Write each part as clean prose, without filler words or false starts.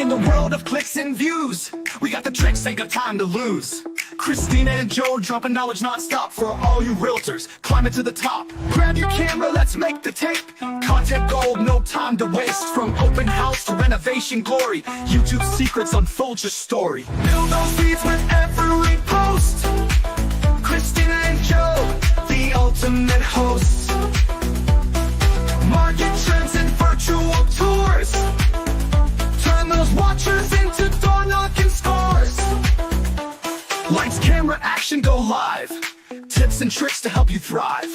In the world of clicks and views, we got the tricks, ain't got time to lose. Christina and Joe dropping knowledge non-stop for all you realtors. Climbing to the top. Grab your camera, let's make the tape. Content gold, no time to waste. From open house to renovation glory, YouTube secrets unfold your story. Build those leads with every post. Christina and Joe, the ultimate hosts. Market trends and virtual tours. Turn those watchers into door knocking scores. Lights, camera, action, go live. Tips and tricks to help you thrive.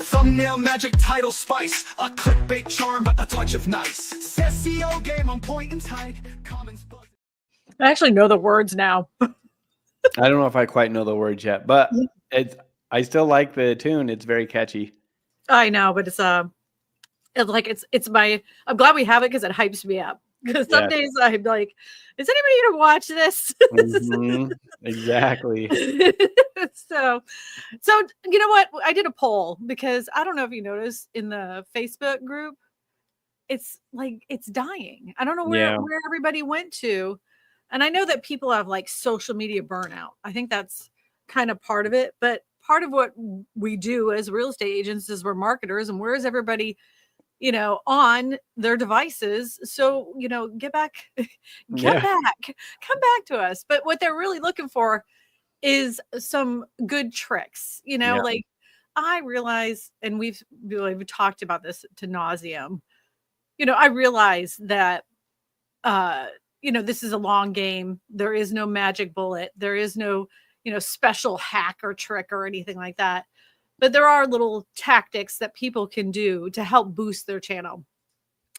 Thumbnail magic, title spice. A clickbait charm, but a touch of nice. SEO game on point and tight. Comments buzz. I actually know the words now. I don't know if I quite know the words yet, but I still like the tune. It's very catchy. I know, but it's like it's my. I'm glad we have it because it hypes me up. Because some days I'm like, is anybody gonna watch this? Mm-hmm. Exactly. So you know what? I did a poll because I don't know if you noticed in the Facebook group, it's like it's dying. I don't know where everybody went to. And I know that people have like social media burnout. I think that's kind of part of it. But part of what we do as real estate agents is we're marketers, and where's everybody, on their devices. So, get back, come back to us. But what they're really looking for is some good tricks, like I realize, and we've talked about this to nauseum, I realize that, this is a long game. There is no magic bullet. There is no, special hack or trick or anything like that. But there are little tactics that people can do to help boost their channel.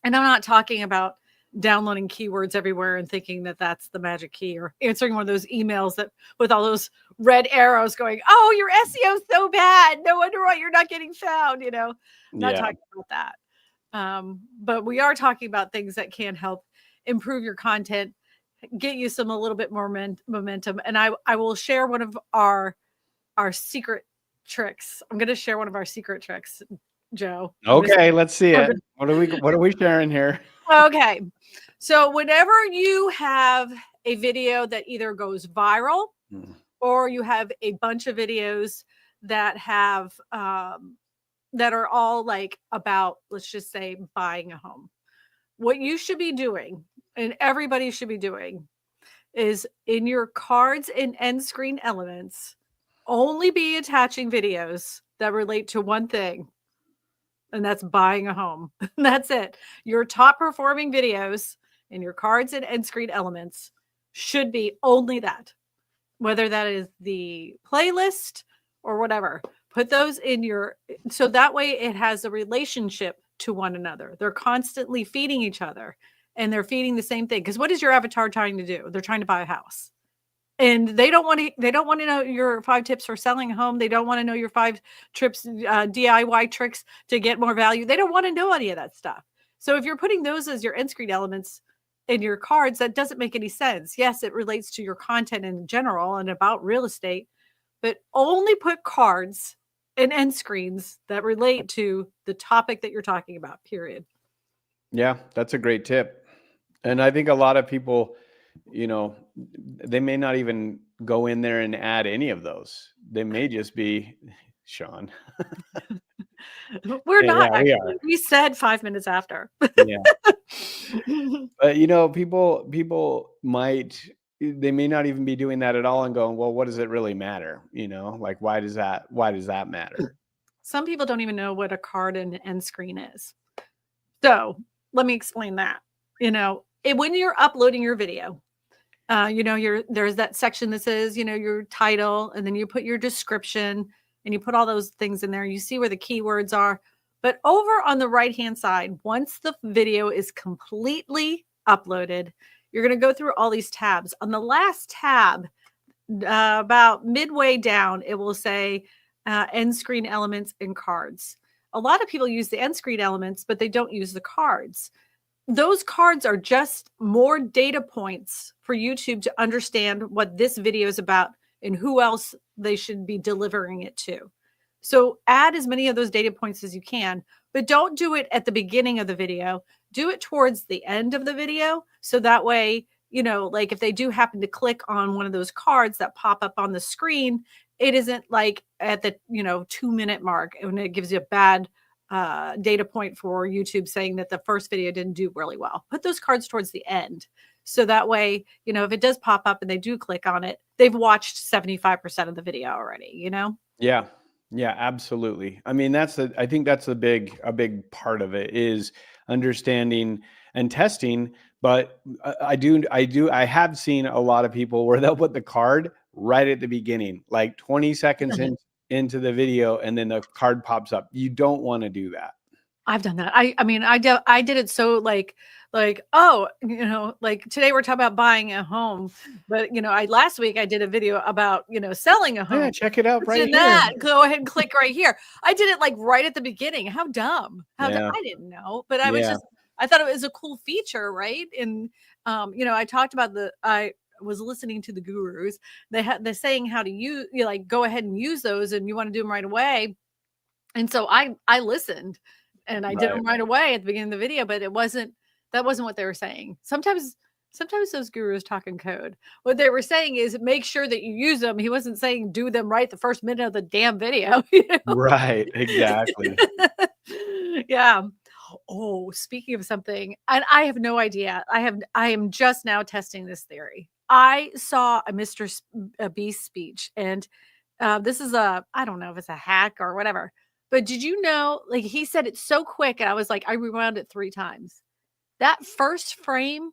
And I'm not talking about downloading keywords everywhere and thinking that that's the magic key, or answering one of those emails that with all those red arrows going, oh, your SEO is so bad. No wonder why you're not getting found, not talking about that. But we are talking about things that can help improve your content, get you a little bit more momentum. And I will share one of our secret tricks. I'm going to share one of our secret tricks, Joe. Okay, let's see it. What are we sharing here? Okay. So whenever you have a video that either goes viral or you have a bunch of videos that have that are all like about, let's just say, buying a home, what you should be doing, and everybody should be doing, is in your cards and end screen elements, only be attaching videos that relate to one thing, and that's buying a home. That's it. Your top performing videos in your cards and end screen elements should be only that, whether that is the playlist or whatever. Put those in so that way it has a relationship to one another. They're constantly feeding each other, and they're feeding the same thing. Because what is your avatar trying to do? They're trying to buy a house. And they don't want to know your 5 tips for selling a home. They don't want to know your 5 trips, DIY tricks to get more value. They don't want to know any of that stuff. So if you're putting those as your end screen elements in your cards, that doesn't make any sense. Yes, it relates to your content in general and about real estate, but only put cards and end screens that relate to the topic that you're talking about, period. Yeah, that's a great tip. And I think a lot of people, they may not even go in there and add any of those. They may just be Sean. We're not. We are. We said 5 minutes after. Yeah. But people they may not even be doing that at all and going, well, what does it really matter? Like, why does that matter? Some people don't even know what a card and end screen is. So let me explain that. When you're uploading your video, there's that section that says, your title, and then you put your description and you put all those things in there. You see where the keywords are. But over on the right-hand side, once the video is completely uploaded, you're going to go through all these tabs. On the last tab, about midway down, it will say end screen elements and cards. A lot of people use the end screen elements, but they don't use the cards. Those cards are just more data points for YouTube to understand what this video is about and who else they should be delivering it to. So add as many of those data points as you can, but don't do it at the beginning of the video. Do it towards the end of the video. So that way you know, like if they do happen to click on one of those cards that pop up on the screen, it isn't like at the, you know, 2-minute mark and it gives you a bad data point for YouTube saying that the first video didn't do really well. Put those cards towards the end. So that way, you know, if it does pop up and they do click on it, they've watched 75% of the video already, you know? Yeah. Yeah, absolutely. I mean, I think that's a big part of it is understanding and testing. But I have seen a lot of people where they'll put the card right at the beginning, like 20 seconds into the video, and then the card pops up. You don't want to do that. I've done that. I mean, I did it so like, oh, you know, like today we're talking about buying a home, but you know, last week I did a video about, you know, selling a home. Yeah, check it out right here. That, go ahead and click right here. I did it like right at the beginning. How dumb. I didn't know, but I was I thought it was a cool feature, right? And you know, I talked about I was listening to the gurus. They're saying how to use, you know, like go ahead and use those and you want to do them right away. And so I listened. And I did them right away at the beginning of the video, but that wasn't what they were saying. Sometimes those gurus talk in code. What they were saying is make sure that you use them. He wasn't saying do them right the first minute of the damn video. You know? Right, exactly. Yeah. Oh, speaking of something, and I have no idea. I am just now testing this theory. I saw a Mr. Beast speech, and this is I don't know if it's a hack or whatever. But did you know, like he said it so quick, and I was like, I rewound it 3 times. That first frame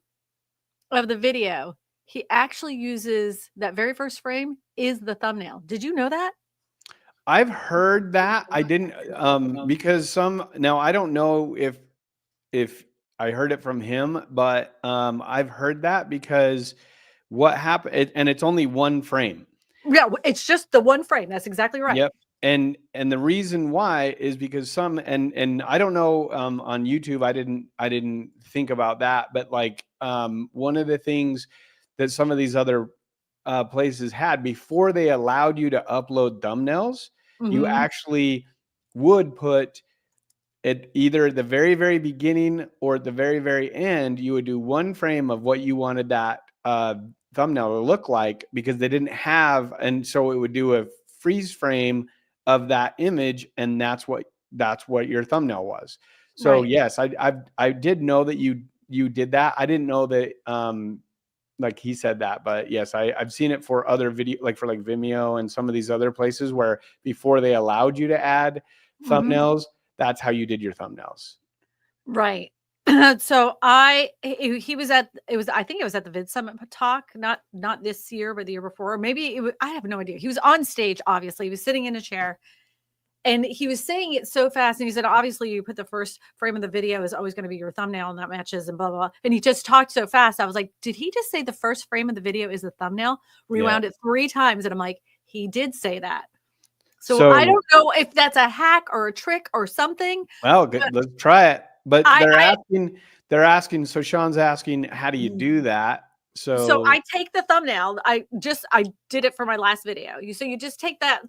of the video, he actually uses that very first frame is the thumbnail. Did you know that? I've heard that. I didn't because now I don't know if I heard it from him, but I've heard that because what happened, and it's only one frame. Yeah, it's just the one frame. That's exactly right. Yep. And the reason why is because and I don't know on YouTube, I didn't think about that, but like one of the things that some of these other places had before they allowed you to upload thumbnails, you actually would put it either at the very, very beginning or at the very, very end. You would do one frame of what you wanted that thumbnail to look like because they didn't have, and so it would do a freeze frame of that image, and that's what your thumbnail was. So yes, I did know that you did that. I didn't know that like he said that, but yes, I've seen it for other video, like for like Vimeo and some of these other places where before they allowed you to add thumbnails, that's how you did your thumbnails. Right. So he was at I think it was at the Vid Summit talk, not this year, but the year before. Maybe I have no idea. He was on stage, obviously. He was sitting in a chair and he was saying it so fast. And he said, obviously, you put the first frame of the video is always going to be your thumbnail and that matches and blah, blah, blah. And he just talked so fast. I was like, did he just say the first frame of the video is the thumbnail? Rewound it 3 times. And I'm like, he did say that. So I don't know if that's a hack or a trick or something. Well, good. Let's try it. But they're asking. So Sean's asking, how do you do that? So I take the thumbnail. I did it for my last video. You just take that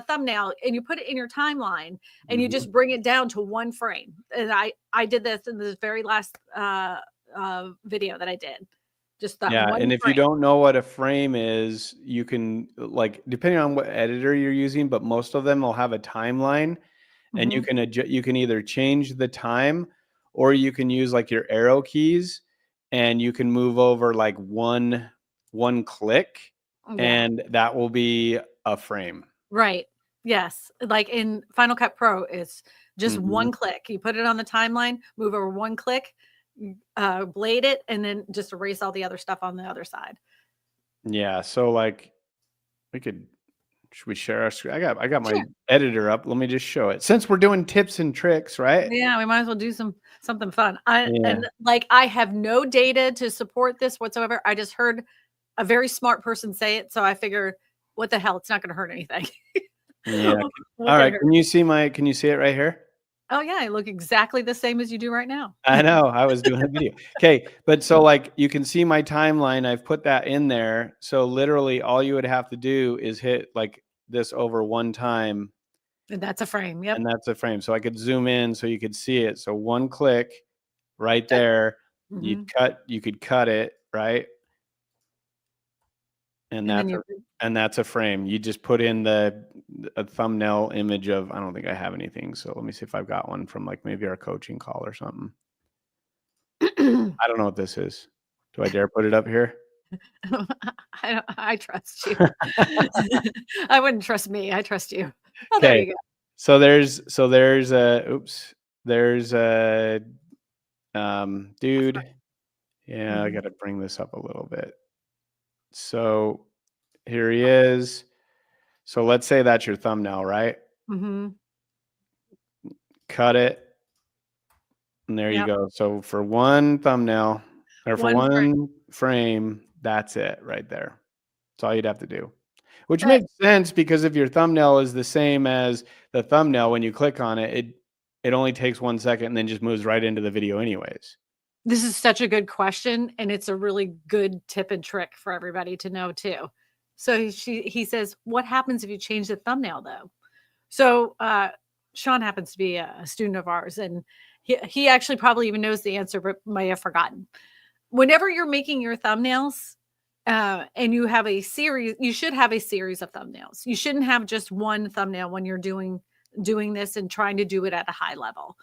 thumbnail and you put it in your timeline and you just bring it down to 1 frame. And I did this in this very last video that I did. Just that. Yeah, and if you don't know what a frame is, you can, like, depending on what editor you're using, but most of them will have a timeline, and you can either change the time or you can use like your arrow keys and you can move over like one click and that will be a frame. Right. Yes. Like in Final Cut Pro, it's just 1 click. You put it on the timeline, move over 1 click, blade it, and then just erase all the other stuff on the other side. Yeah. So like should we share our screen? I got my editor up. Let me just show it. Since we're doing tips and tricks, right? Yeah, we might as well do something fun. And like I have no data to support this whatsoever. I just heard a very smart person say it, so I figure, what the hell? It's not going to hurt anything. Yeah. All right. Can you see it right here? Oh yeah, I look exactly the same as you do right now. I know. I was doing a video. Okay, but so like you can see my timeline. I've put that in there. So literally all you would have to do is hit like this over 1 time. And that's a frame. Yep. And that's a frame. So I could zoom in so you could see it. So 1 click right there. You could cut it, right? And that's a frame. You just put in a thumbnail image of, I don't think I have anything. So let me see if I've got one from like maybe our coaching call or something. I don't know what this is. Do I dare put it up here? I trust you. I wouldn't trust me. I trust you. Oh, okay. There you go. So there's a dude. Yeah, I got to bring this up a little bit. So here he is. So let's say that's your thumbnail, right? Mm-hmm. Cut it. And there you go. So for one thumbnail or for one frame, that's it right there. That's all you'd have to do. Which makes sense because if your thumbnail is the same as the thumbnail, when you click on it, it only takes 1 second and then just moves right into the video anyways. This is such a good question, and it's a really good tip and trick for everybody to know too. So he says, what happens if you change the thumbnail though? So Sean happens to be a student of ours, and he actually probably even knows the answer, but may have forgotten. Whenever you're making your thumbnails, and you have a series, you should have a series of thumbnails. You shouldn't have just one thumbnail when you're doing this and trying to do it at a high level.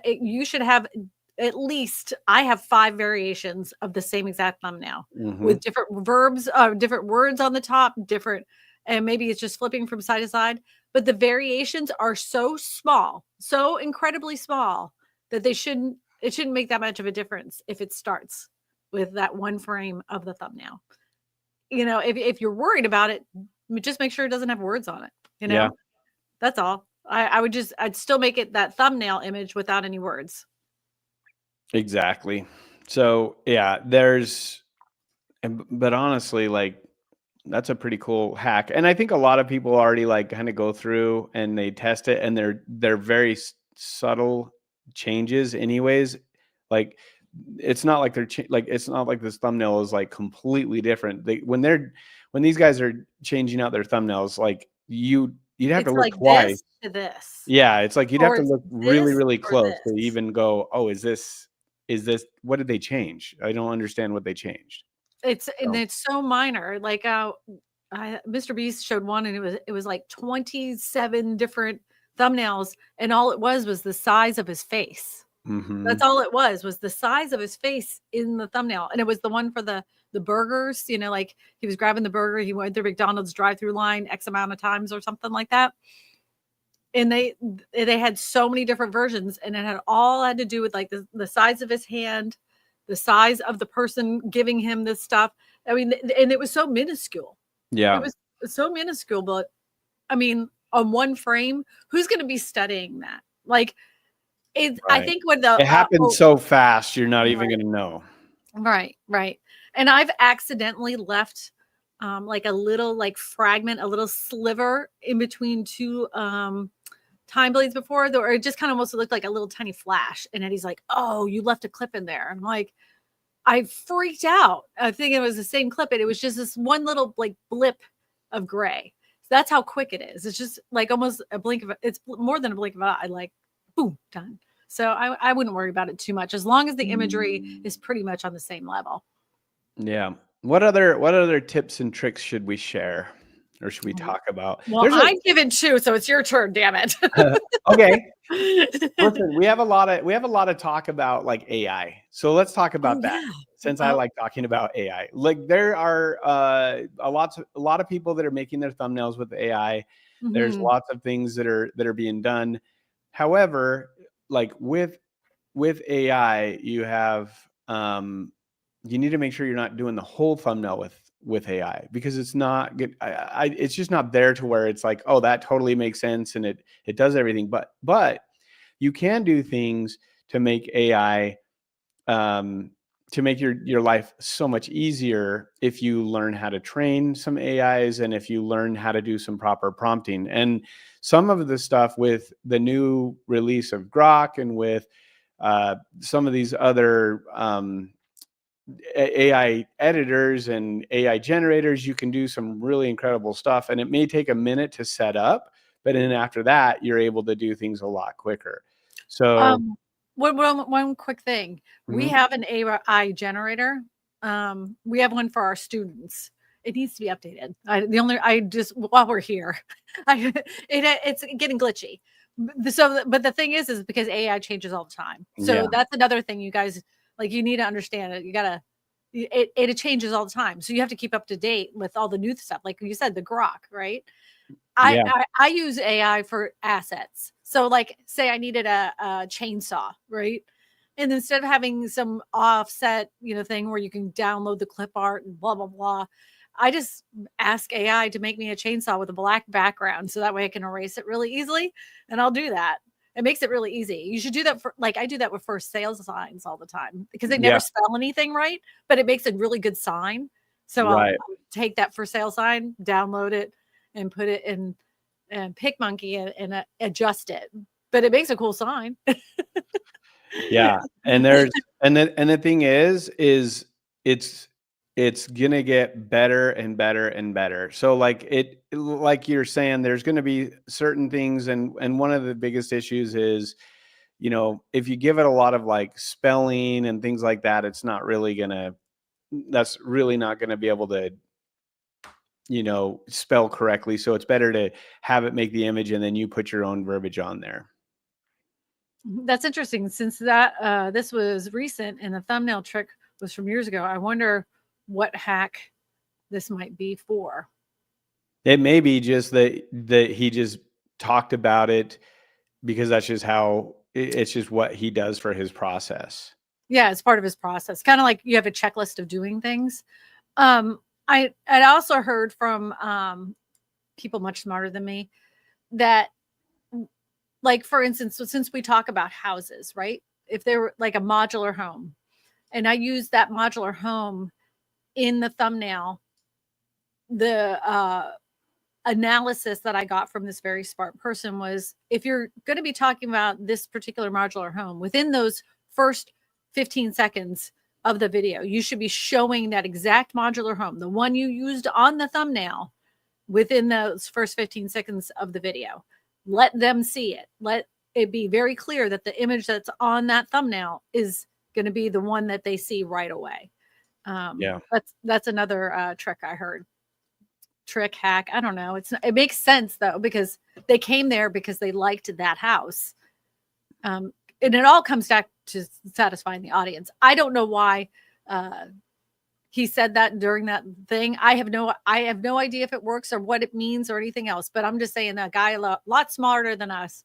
You should have at least, I have 5 variations of the same exact thumbnail with different verbs, different words on the top, and maybe it's just flipping from side to side. But the variations are so small, so incredibly small that it shouldn't make that much of a difference if it starts with that one frame of the thumbnail. If you're worried about it, just make sure it doesn't have words on it. That's all. I'd still make it that thumbnail image without any words. Exactly. So yeah, but honestly, like that's a pretty cool hack. And I think a lot of people already like kind of go through and they test it, and they're very subtle changes anyways. Like it's not like it's not like this thumbnail is like completely different. When these guys are changing out their thumbnails, like you'd have to look like twice. This to this. Yeah, it's like you'd have to look really, really close to this. even go, oh, is this, what did they change? I don't understand what they changed. And it's so minor. Like Mr. Beast showed one, and it was like 27 different thumbnails, and all it was the size of his face. That's all it was the size of his face in the thumbnail. And it was the one for the burgers, like he was grabbing the burger, he went through McDonald's drive-through line X amount of times or something like that. And they had so many different versions, and it had to do with like the size of his hand, the size of the person giving him this stuff. I mean, and it was so minuscule. Yeah. It was so minuscule, but I mean, on one frame, who's going to be studying that? Like, right. I think when it happens so fast, you're not even going to know. Right. And I've accidentally left like a little like fragment, a little sliver in between 2 time blades before, or it just kind of almost looked like a little tiny flash. And Eddie's like, "Oh, you left a clip in there." I'm like, I freaked out. I think it was the same clip, and it was just this one little like blip of gray. So that's how quick it is. It's just like almost a blink of it's more than a blink of an eye. Like, boom, done. So I wouldn't worry about it too much as long as the imagery is pretty much on the same level. Yeah. What other tips and tricks should we share? Or should we talk about? Well, I've given 2, so it's your turn. Damn it. Okay. Listen, we have a lot of talk about like AI. So let's talk about that. Yeah. Since I like talking about AI. Like there are a lot of people that are making their thumbnails with AI. There's lots of things that are being done. However, like with AI, you have you need to make sure you're not doing the whole thumbnail with AI, because it's not good. It's just not there to where it's like, oh, that totally makes sense and it does everything. But you can do things to make AI to make your life so much easier if you learn how to train some AIs and if you learn how to do some proper prompting. And some of the stuff with the new release of Grok and with some of these other AI editors and AI generators, you can do some really incredible stuff. And it may take a minute to set up, but then after that, you're able to do things a lot quicker. So one quick thing. We have an AI generator. We have one for our students. it needs to be updated. While we're here, it's getting glitchy. But the thing is because AI changes all the time. So that's another thing you guys, like, you need to understand it. You gotta, it changes all the time. So you have to keep up to date with all the new stuff. Like you said, the grok, right? I use AI for assets. So like, say I needed a chainsaw, right? And instead of having some offset, thing where you can download the clip art and blah, blah, blah, I just ask AI to make me a chainsaw with a black background. So that way I can erase it really easily. And I'll do that. It makes it really easy. You should do that I do that with for sales signs all the time because they never spell anything right, but it makes a really good sign. So I'll take that for sale sign, download it, and put it in and PicMonkey and adjust it. But it makes a cool sign. Yeah. And the thing is it's gonna get better and better and better. So like you're saying, there's gonna be certain things, and one of the biggest issues is, if you give it a lot of like spelling and things like that, that's really not gonna be able to spell correctly. So it's better to have it make the image and then you put your own verbiage on there. That's interesting. Since this was recent and the thumbnail trick was from years ago, I wonder what hack this might be for. It may be just that he just talked about it because that's just it's just what he does for his process. Yeah, it's part of his process. Kind of like you have a checklist of doing things. I also heard from people much smarter than me that, like, for instance, since we talk about houses, right? If they were like a modular home, and I use that modular home in the thumbnail, the analysis that I got from this very smart person was, if you're going to be talking about this particular modular home within those first 15 seconds of the video, you should be showing that exact modular home, the one you used on the thumbnail, within those first 15 seconds of the video. Let them see it. Let it be very clear that the image that's on that thumbnail is going to be the one that they see right away. That's another trick I heard. Trick, hack, I don't know. It makes sense though, because they came there because they liked that house. And it all comes back to satisfying the audience. I don't know why he said that during that thing. I have no idea if it works or what it means or anything else, but I'm just saying that guy a lot smarter than us.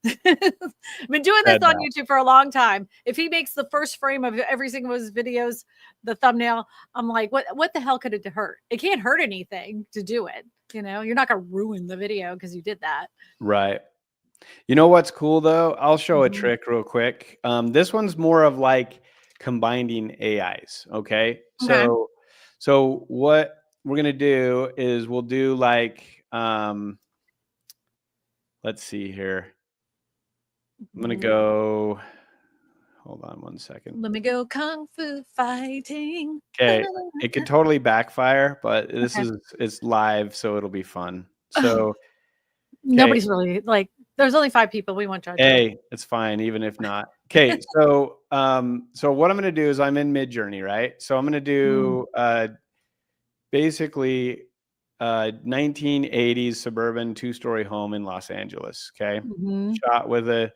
Been doing this on YouTube for a long time. If he makes the first frame of every single of his videos the thumbnail, I'm like, what the hell could it hurt? It can't hurt anything to do it. You're not going to ruin the video because you did that. Right. You know what's cool though? I'll show a trick real quick. This one's more of like combining AIs. Okay. So what we're going to do is we'll do like, let's see here. I'm going to go, hold on one second. Let me go kung fu fighting. Okay. It could totally backfire, but it's live, so it'll be fun. So nobody's really like, there's only 5 people. We won't judge. Hey, it's fine, even if not. Okay. So what I'm going to do is I'm in Midjourney, right? So I'm going to do basically 1980s suburban 2-story home in Los Angeles. Okay. Shot with a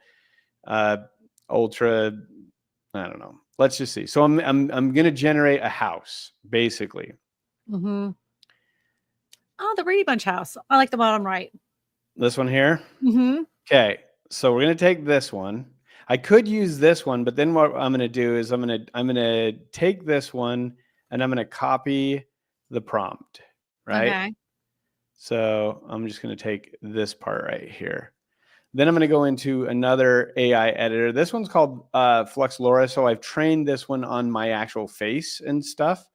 ultra, I don't know. Let's just see. So I'm going to generate a house, basically. Oh, the Brady Bunch house. I like the bottom right. This one here. Okay. So we're going to take this one. I could use this one, but then what I'm going to do is I'm going to take this one and I'm going to copy the prompt, right? Okay. So I'm just going to take this part right here. Then I'm going to go into another AI editor. This one's called Flux Laura. So I've trained this one on my actual face and stuff.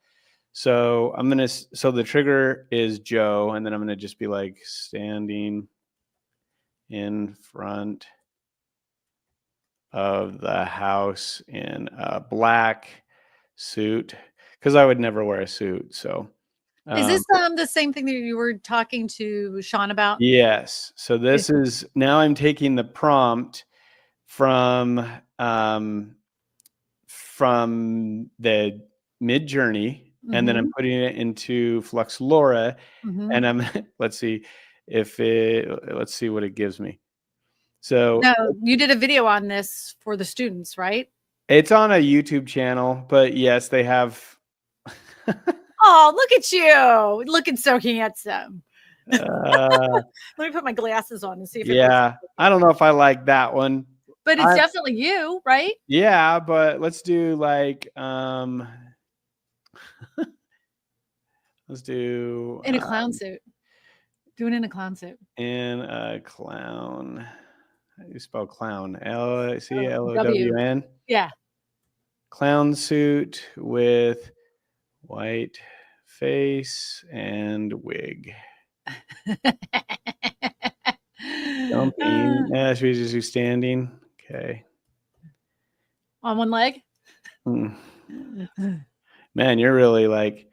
So so the trigger is Joe, and then I'm going to just be like standing in front of the house in a black suit, because I would never wear a suit. So is this the same thing that you were talking to Sean about? Yes. So this is, now I'm taking the prompt from the Midjourney, and then I'm putting it into Flux LoRa, and I'm let's see what it gives me. So no, you did a video on this for the students, right? it's on a YouTube channel, but yes, they have. Oh, look at you looking so handsome. Let me put my glasses on and see if it Yeah, I don't know if I like that one, but it's definitely you, right? Yeah, but let's do like let's do in a clown suit. Doing in a clown suit. In a clown. How do you spell clown? Clown. Yeah. Clown suit with white face and wig. Jumping. Yeah, should we just do standing? Okay. On one leg? Man, you're really like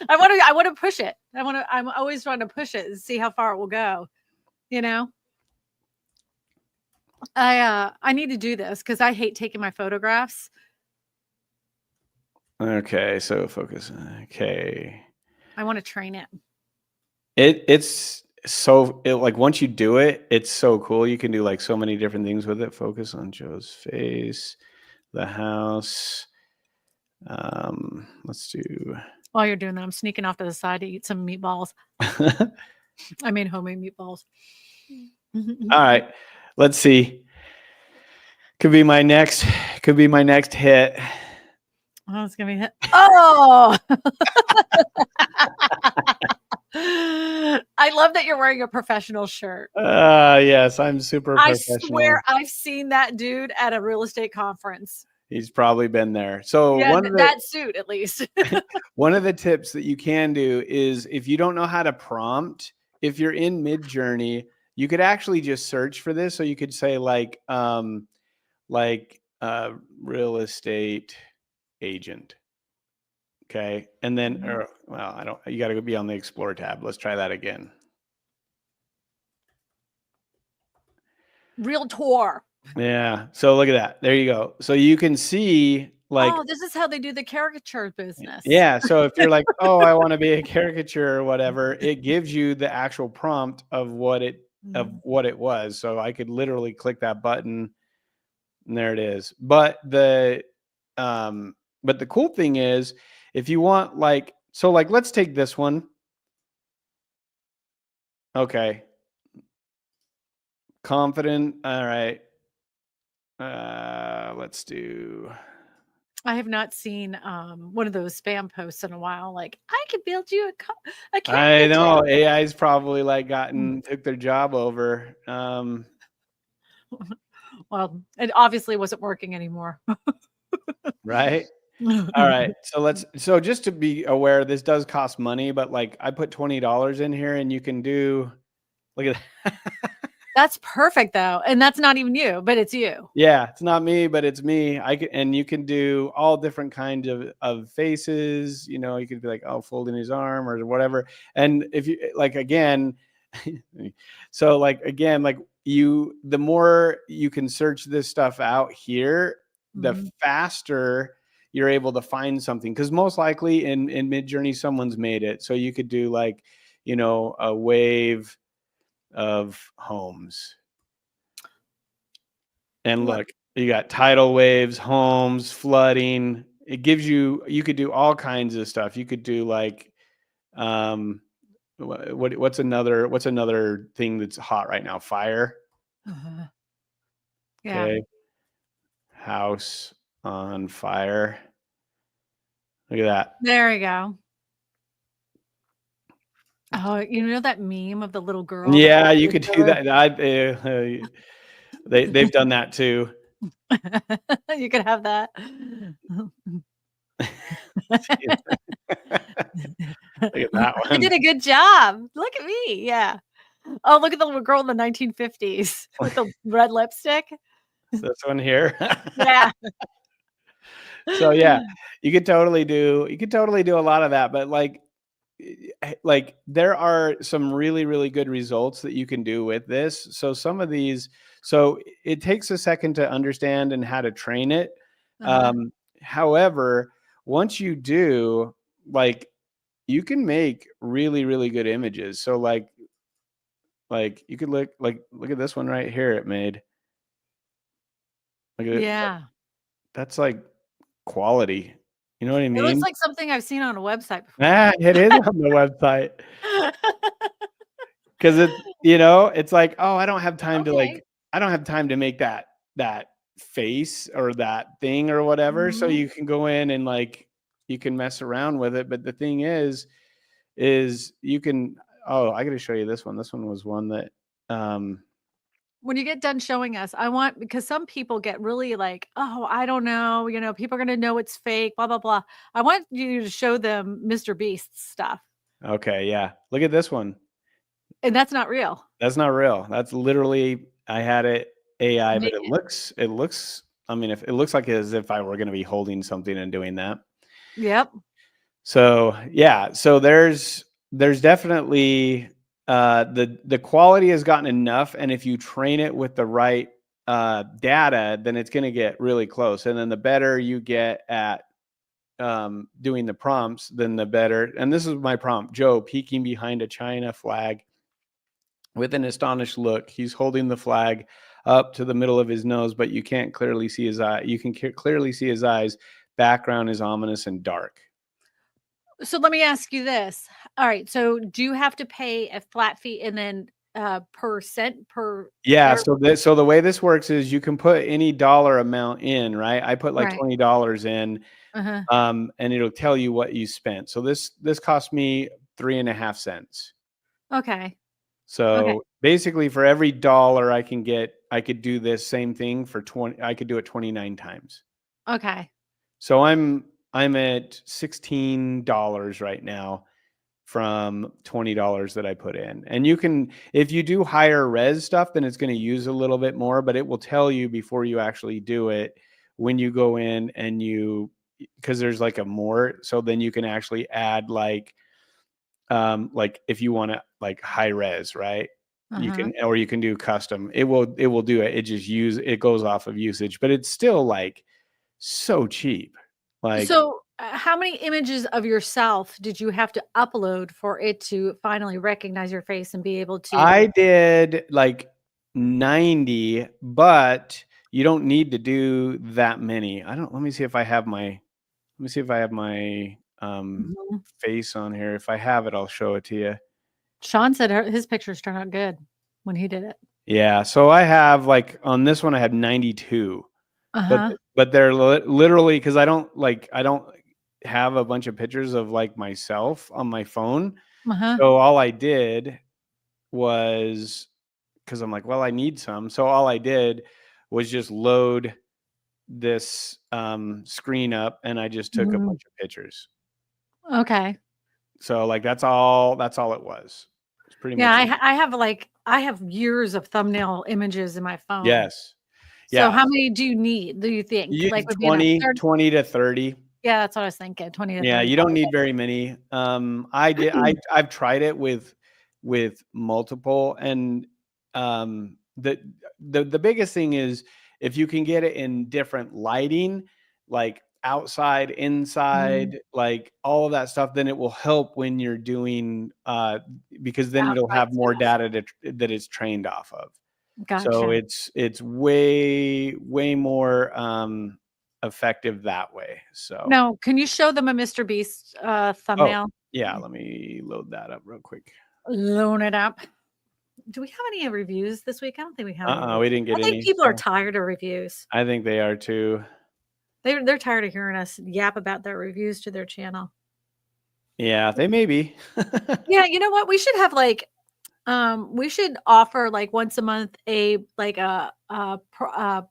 I want to push it. I'm always trying to push it and see how far it will go. You know? I need to do this because I hate taking my photographs. Okay, so focus. Okay. I want to train it. It's so like once you do it, it's so cool. You can do like so many different things with it. Focus on Joe's face, the house. Let's do. While you're doing that, I'm sneaking off to the side to eat some meatballs. I made homemade meatballs. All right, let's see. Could be my next hit. Oh, it's gonna be hit. Oh. I love that you're wearing a professional shirt. Yes, I'm super professional. I swear I've seen that dude at a real estate conference. He's probably been there. So yeah, that suit at least. One of the tips that you can do is if you don't know how to prompt, if you're in Midjourney, you could actually just search for this. So you could say like real estate agent. Okay. And then, you got to be on the Explore tab. Let's try that again. Realtor. Yeah. So look at that. There you go. So you can see like, oh, this is how they do the caricature business. Yeah. So if you're like, oh, I want to be a caricature or whatever, it gives you the actual prompt of what it was. So I could literally click that button and there it is. But the cool thing is if you want let's take this one. Okay. Confident. All right. Let's do. I have not seen one of those spam posts in a while. Like, I could build you a I know AI's probably like took their job over. Well, it obviously wasn't working anymore. Right. All right. So just to be aware, this does cost money, but like I put $20 in here and you can do, look at that. That's perfect though. And that's not even you, but it's you. Yeah. It's not me, but it's me. And you can do all different kinds of faces, you could be like, oh, folding his arm or whatever. And if you like, again, so like, again, like the more you can search this stuff out here, the faster you're able to find something. Cause most likely in Midjourney, someone's made it. So you could do like, a wave of homes. And look, you got tidal waves, homes, flooding. It gives you could do all kinds of stuff. You could do like, what's another thing that's hot right now? Fire. Yeah. Okay. House on fire. Look at that. There you go. Oh, you know that meme of the little girl? Yeah, you could do that. They've done that too. You could have that. Look at that one. You did a good job. Look at me. Yeah. Oh, look at the little girl in the 1950s with the red lipstick. This one here. Yeah. So yeah, you could totally do a lot of that, but like there are some really, really good results that you can do with this. So some of these, so it takes a second to understand and how to train it. However, once you do, like, you can make really, really good images. So like you could look at this one right here it made. Look at it. Yeah. That's like quality. You know what I It looks mean? like something I've seen on a website before. It is on the website. Because it's, it's like, oh, I don't have time Okay. to make that face or that thing or whatever. So Mhm. you can go in and like you can mess around with it. But the thing is you can, oh, I gotta show you this one. This one was one that When you get done showing us, because some people get really like, "Oh, I don't know, people are gonna know it's fake, blah, blah, blah." I want you to show them Mr. Beast's stuff, okay, yeah. Look at this one. and that's not real. That's not real. That's literally, I had it AI, but Make it it. looks, I mean, if it looks like as if I were gonna be holding something and doing that. Yep. So yeah, so there's definitely the quality has gotten enough, and if you train it with the right data, then it's going to get really close. And then the better you get at doing the prompts, then the better. And this is my prompt: Joe peeking behind a China flag with an astonished look. He's holding the flag up to the middle of his nose, but you can't clearly see his eye. You can clearly see his eyes. Background is ominous and dark. So let me ask you this. All right, so do you have to pay a flat fee and then, percent per Yeah, er so the way this works is you can put any dollar amount in, right? I put like right. $20 in, Uh-huh. and it'll tell you what you spent. So this cost me 3.5 cents. Okay. Okay. So basically, for every dollar I could do this same thing for 20. I could do it 29 times. Okay. So I'm at $16 right now from $20 that I put in. And you can, if you do higher res stuff, then it's going to use a little bit more, but it will tell you before you actually do it when you go in and because there's like a more, so then you can actually add like if you want to like high res, right? You Uh-huh. can, or you can do custom. It will do it. It goes off of usage, but it's still like so cheap. Like, So, how many images of yourself did you have to upload for it to finally recognize your face and be able I to did like 90, but you don't need to do that many. Let me see if I have my Mhm. face on here. If I have it, I'll show it to you. Sean said his pictures turned out good when he did it. Yeah, so I have like on this one I have 92. But Uh-huh. they're literally, because I don't have a bunch of pictures of like myself on my phone. Uh-huh. So all I did was, because I'm like, well, I need some. So all I did was just load this screen up, and I just took a Mhm. bunch of pictures. Okay. So like that's all it was. It's pretty Yeah, much it. I have years of thumbnail images in my phone. Yes. So Yeah. how many do you think? You Like, would be enough? 20 to 30. Yeah, that's what I was thinking, 20 to Yeah, 30 you don't probably. need very many. I've tried it with multiple, and the biggest thing is if you can get it in different lighting, like outside, Mhm. inside, like all of that stuff, then it will help when you're doing because then it'll Outside have more stuff. data that it's trained off of. So Gotcha. it's way more effective that way. So, Now, can you show them a Mr. Beast, oh, thumbnail? yeah, let me load that up real quick. Loan it up. Do we have any reviews this week? I don't think we have any We reviews. didn't I get think any. people are So tired of reviews. I think they are too. They're tired of hearing us yap about their reviews to their channel. Yeah, they may be. Yeah, you know what? We should have like we should offer like once a month a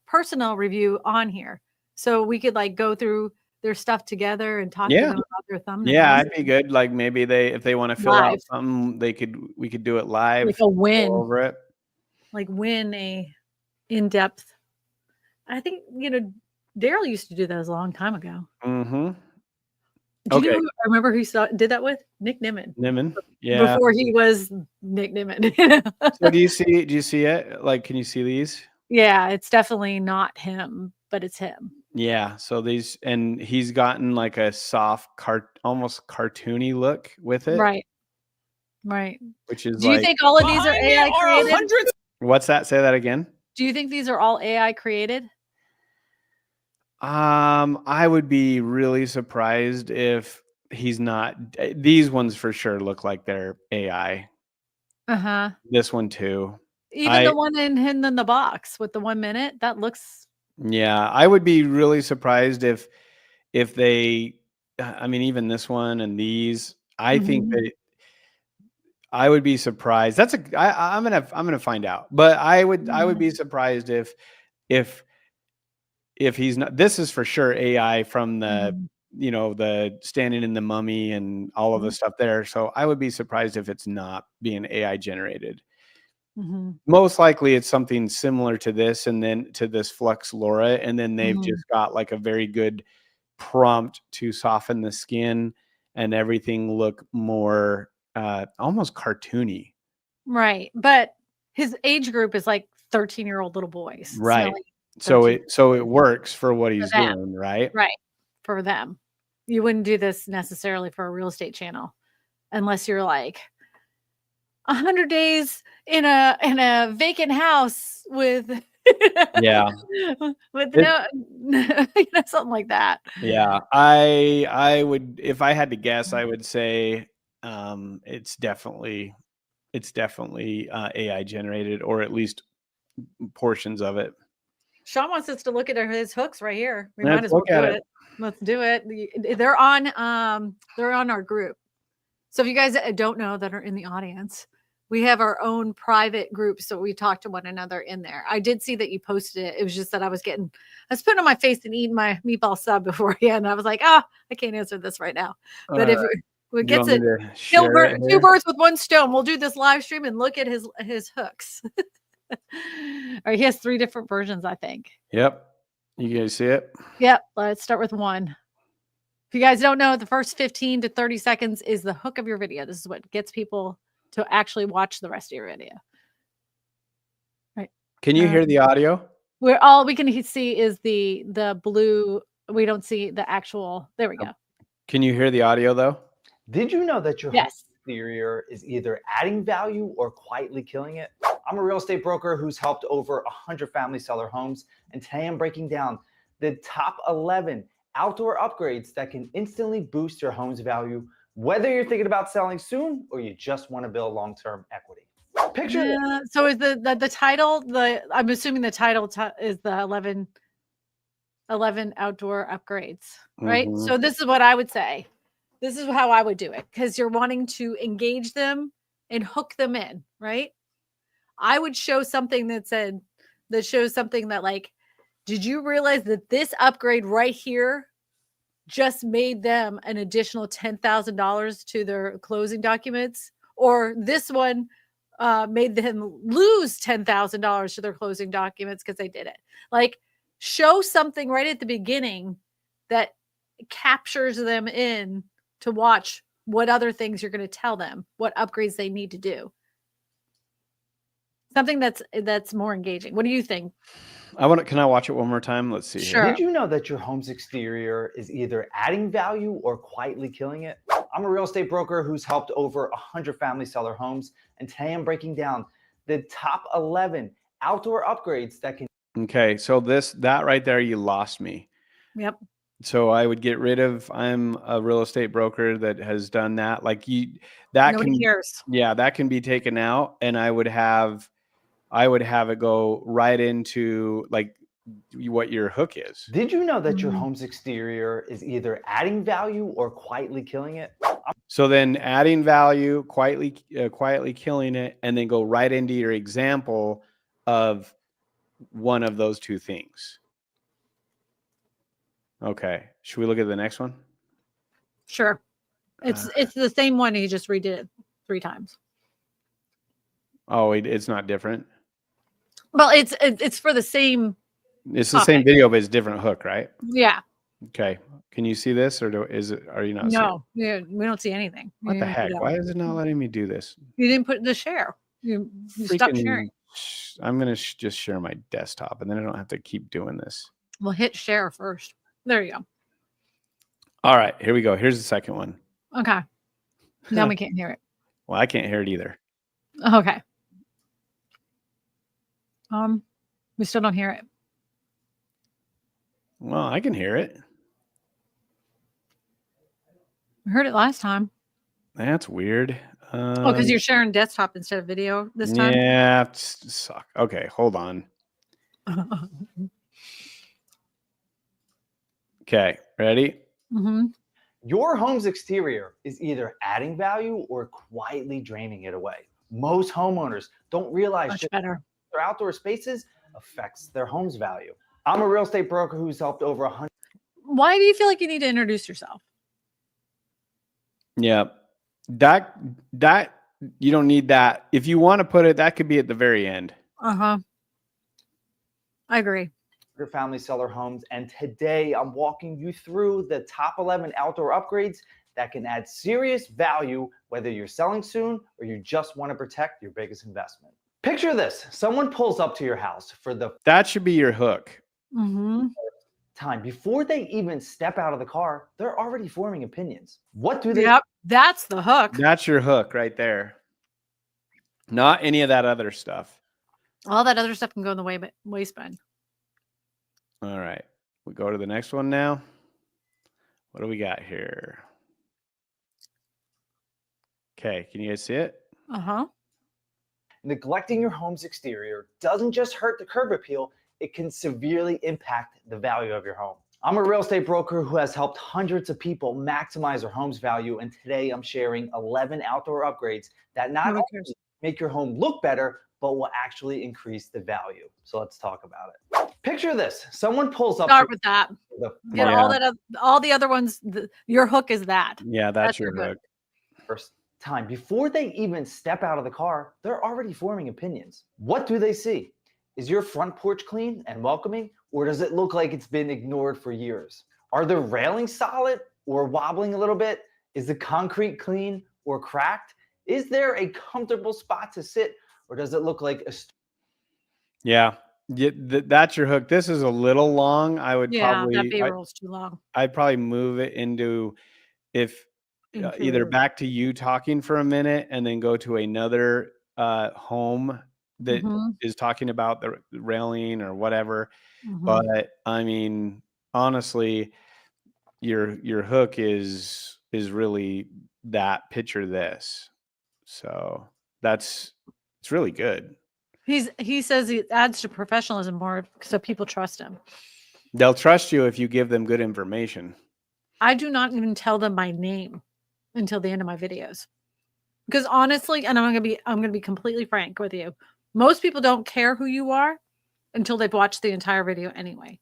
personal review on here. So we could like go through their stuff together and talk to Yeah. them about their Yeah, thumbnails I'd be good. Like maybe if they want to fill out live, something, we could do it like live, a go win, over it. like win a in-depth. I think, Daryl used to do that a long time ago. Mm-hmm. Do you know Okay. who I remember who did that with? Nick Nimmin. Niman. Yeah. Before he was Nick Nimmin. So do you see it? Like, can you see these? Yeah, it's definitely not him, but it's him. Yeah. So these, and he's gotten like a soft almost cartoony look with it, Right. Right. which is Do you like, think all of these are AI created? what's that? Say that again. Do you think these are all AI created? I would be really surprised if he's not. These ones for sure look like they're AI. Uh-huh. This one too. Even the one in the box with the 1 minute, that looks. Yeah, I would be really surprised if they, I mean, even this one and these, I think Mhm. that I would be surprised. I'm gonna find out, but I would be surprised if he's not. This is for sure AI from the, Mhm. the standing in the mummy and all of the Mhm. stuff there. So I would be surprised if it's not being AI generated. Mhm. Most likely it's something similar to this, and then to this Flux Laura, and then they've Mhm. just got like a very good prompt to soften the skin and everything look more almost cartoony. Right, but his age group is like 13-year-old little boys, Right. smelly So 13 it works for what for he's them, doing, right? right, for them. You wouldn't do this necessarily for a real estate channel unless you're like 100 days in a vacant house with Yeah. with It, no something like that. yeah. I would, if I had to guess, I would say it's definitely AI generated, or at least portions of it. Sean wants us to look at his hooks right here. We might Let's as well look at do it. it. Let's do it. They're on our group. So if you guys don't know that are in the audience, we have our own private group. So we talk to one another in there. I did see that you posted it. It was just that I was putting on my face and eating my meatball sub beforehand. I was like, I can't answer this right now. All But right. if it You gets want me it, to share it two here? birds with one stone. We'll do this live stream and look at his hooks. All right, he has 3 different versions, I think. Yep. You guys see it? Yep. Let's start with one. If you guys don't know, the first 15 to 30 seconds is the hook of your video. This is what gets people to actually watch the rest of your video. Right. Can you hear the audio? Where all we can see is the blue. We don't see the actual. There we go. Can you hear the audio though? Did you know that your home Yes. exterior is either adding value or quietly killing it? I'm a real estate broker who's helped over 100 families sell their homes, and today I'm breaking down the top 11 outdoor upgrades that can instantly boost your home's value, whether you're thinking about selling soon or you just want to build long-term equity. Picture this. Yeah. So is the title, I'm assuming the title is the 11 outdoor upgrades, right? Mhm. So this is what I would say. This is how I would do it, because you're wanting to engage them and hook them in, right? I would show something that shows something that, like, did you realize that this upgrade right here just made them an additional $10,000 to their closing documents? Or this one made them lose $10,000 to their closing documents because they did it. Like, show something right at the beginning that captures them in to watch what other things you're going to tell them, what upgrades they need to do. Something that's more engaging. What do you think? Can I watch it one more time? Let's see Sure. here. Did you know that your home's exterior is either adding value or quietly killing it? I'm a real estate broker who's helped over 100 families sell their homes, and today I'm breaking down the top 11 outdoor upgrades that can. Okay, so that right there, you lost me. Yep. So I would get rid of, I'm a real estate broker that has done that. Like that Nobody cares. yeah, that can be taken out, and I would have it go right into like what your hook is. Did you know that your home's exterior is either adding value or quietly killing it? So then adding value, quietly killing it, and then go right into your example of one of those two things. Okay. Should we look at the next one? Sure. It's the same one. He just redid it 3 times. Oh, it's not different. Well, it's for the same. It's the same video, but it's different hook, right? Yeah. Okay. Can you see this, or are you not? No, yeah, we don't see anything. What the heck? Why is it not letting me do this? You didn't put the share. You stopped sharing. I'm gonna just share my desktop, and then I don't have to keep doing this. Well, hit share first. There you go. All right, here we go. Here's the second one. Okay. Now we can't hear it. Well, I can't hear it either. Okay. We still don't hear it. Well, I can hear it. We heard it last time. That's weird. Oh, because you're sharing desktop instead of video this time? Yeah, suck. Okay, hold on. Okay, ready? Mm-hmm. Your home's exterior is either adding value or quietly draining it away. Most homeowners don't realize Much just better. their outdoor spaces affects their home's value. I'm a real estate broker who's helped over 100. Why do you feel like you need to introduce yourself? Yeah, that you don't need that. If you want to put it, that could be at the very end. I agree. Family seller homes, and today I'm walking you through the top 11 outdoor upgrades that can add serious value, whether you're selling soon or you just want to protect your biggest investment. Picture this: someone pulls up to your house for the That should be your hook. Mm-hmm. time. Before they even step out of the car, they're already forming opinions. What do they? Yep, that's the hook. That's your hook right there. Not any of that other stuff. All that other stuff can go in the waistband. All right, we go to the next one now. What do we got here? Okay, can you guys see it? Neglecting your home's exterior doesn't just hurt the curb appeal, it can severely impact the value of your home. I'm a real estate broker who has helped hundreds of people maximize their home's value, and today I'm sharing 11 outdoor upgrades that not only make your home look better, but will actually increase the value. So let's talk about it. Picture this: someone pulls up. Start with that. Get Yeah. all the other ones. Your hook is that. Yeah, that's your hook. First time, before they even step out of the car, they're already forming opinions. What do they see? Is your front porch clean and welcoming, or does it look like it's been ignored for years? Are the railings solid or wobbling a little bit? Is the concrete clean or cracked? Is there a comfortable spot to sit, or does it look like a... Yeah, that's your hook. This is a little long. I would probably that B-roll's too long. I'd probably move it into either back to you talking for a minute and then go to another home that is talking about the railing or whatever. But I mean, honestly, your hook is really that picture this. So it's really good. He says it adds to professionalism more, so people trust him. They'll trust you if you give them good information. I do not even tell them my name until the end of my videos, because honestly, and I'm gonna be completely frank with you, most people don't care who you are until they've watched the entire video anyway.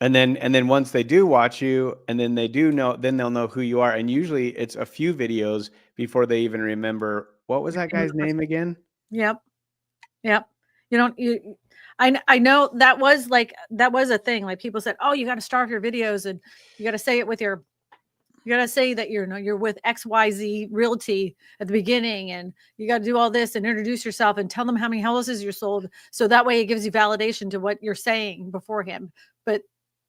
And then once they do watch you, and then they do know, then they'll know who you are. And usually it's a few videos before they even remember what was that guy's name again. Yep. I know that was a thing. Like, people said, oh, you got to start your videos and you got to say it with you got to say that you're with XYZ Realty at the beginning, and you got to do all this and introduce yourself and tell them how many houses you sold. So that way it gives you validation to what you're saying beforehand. But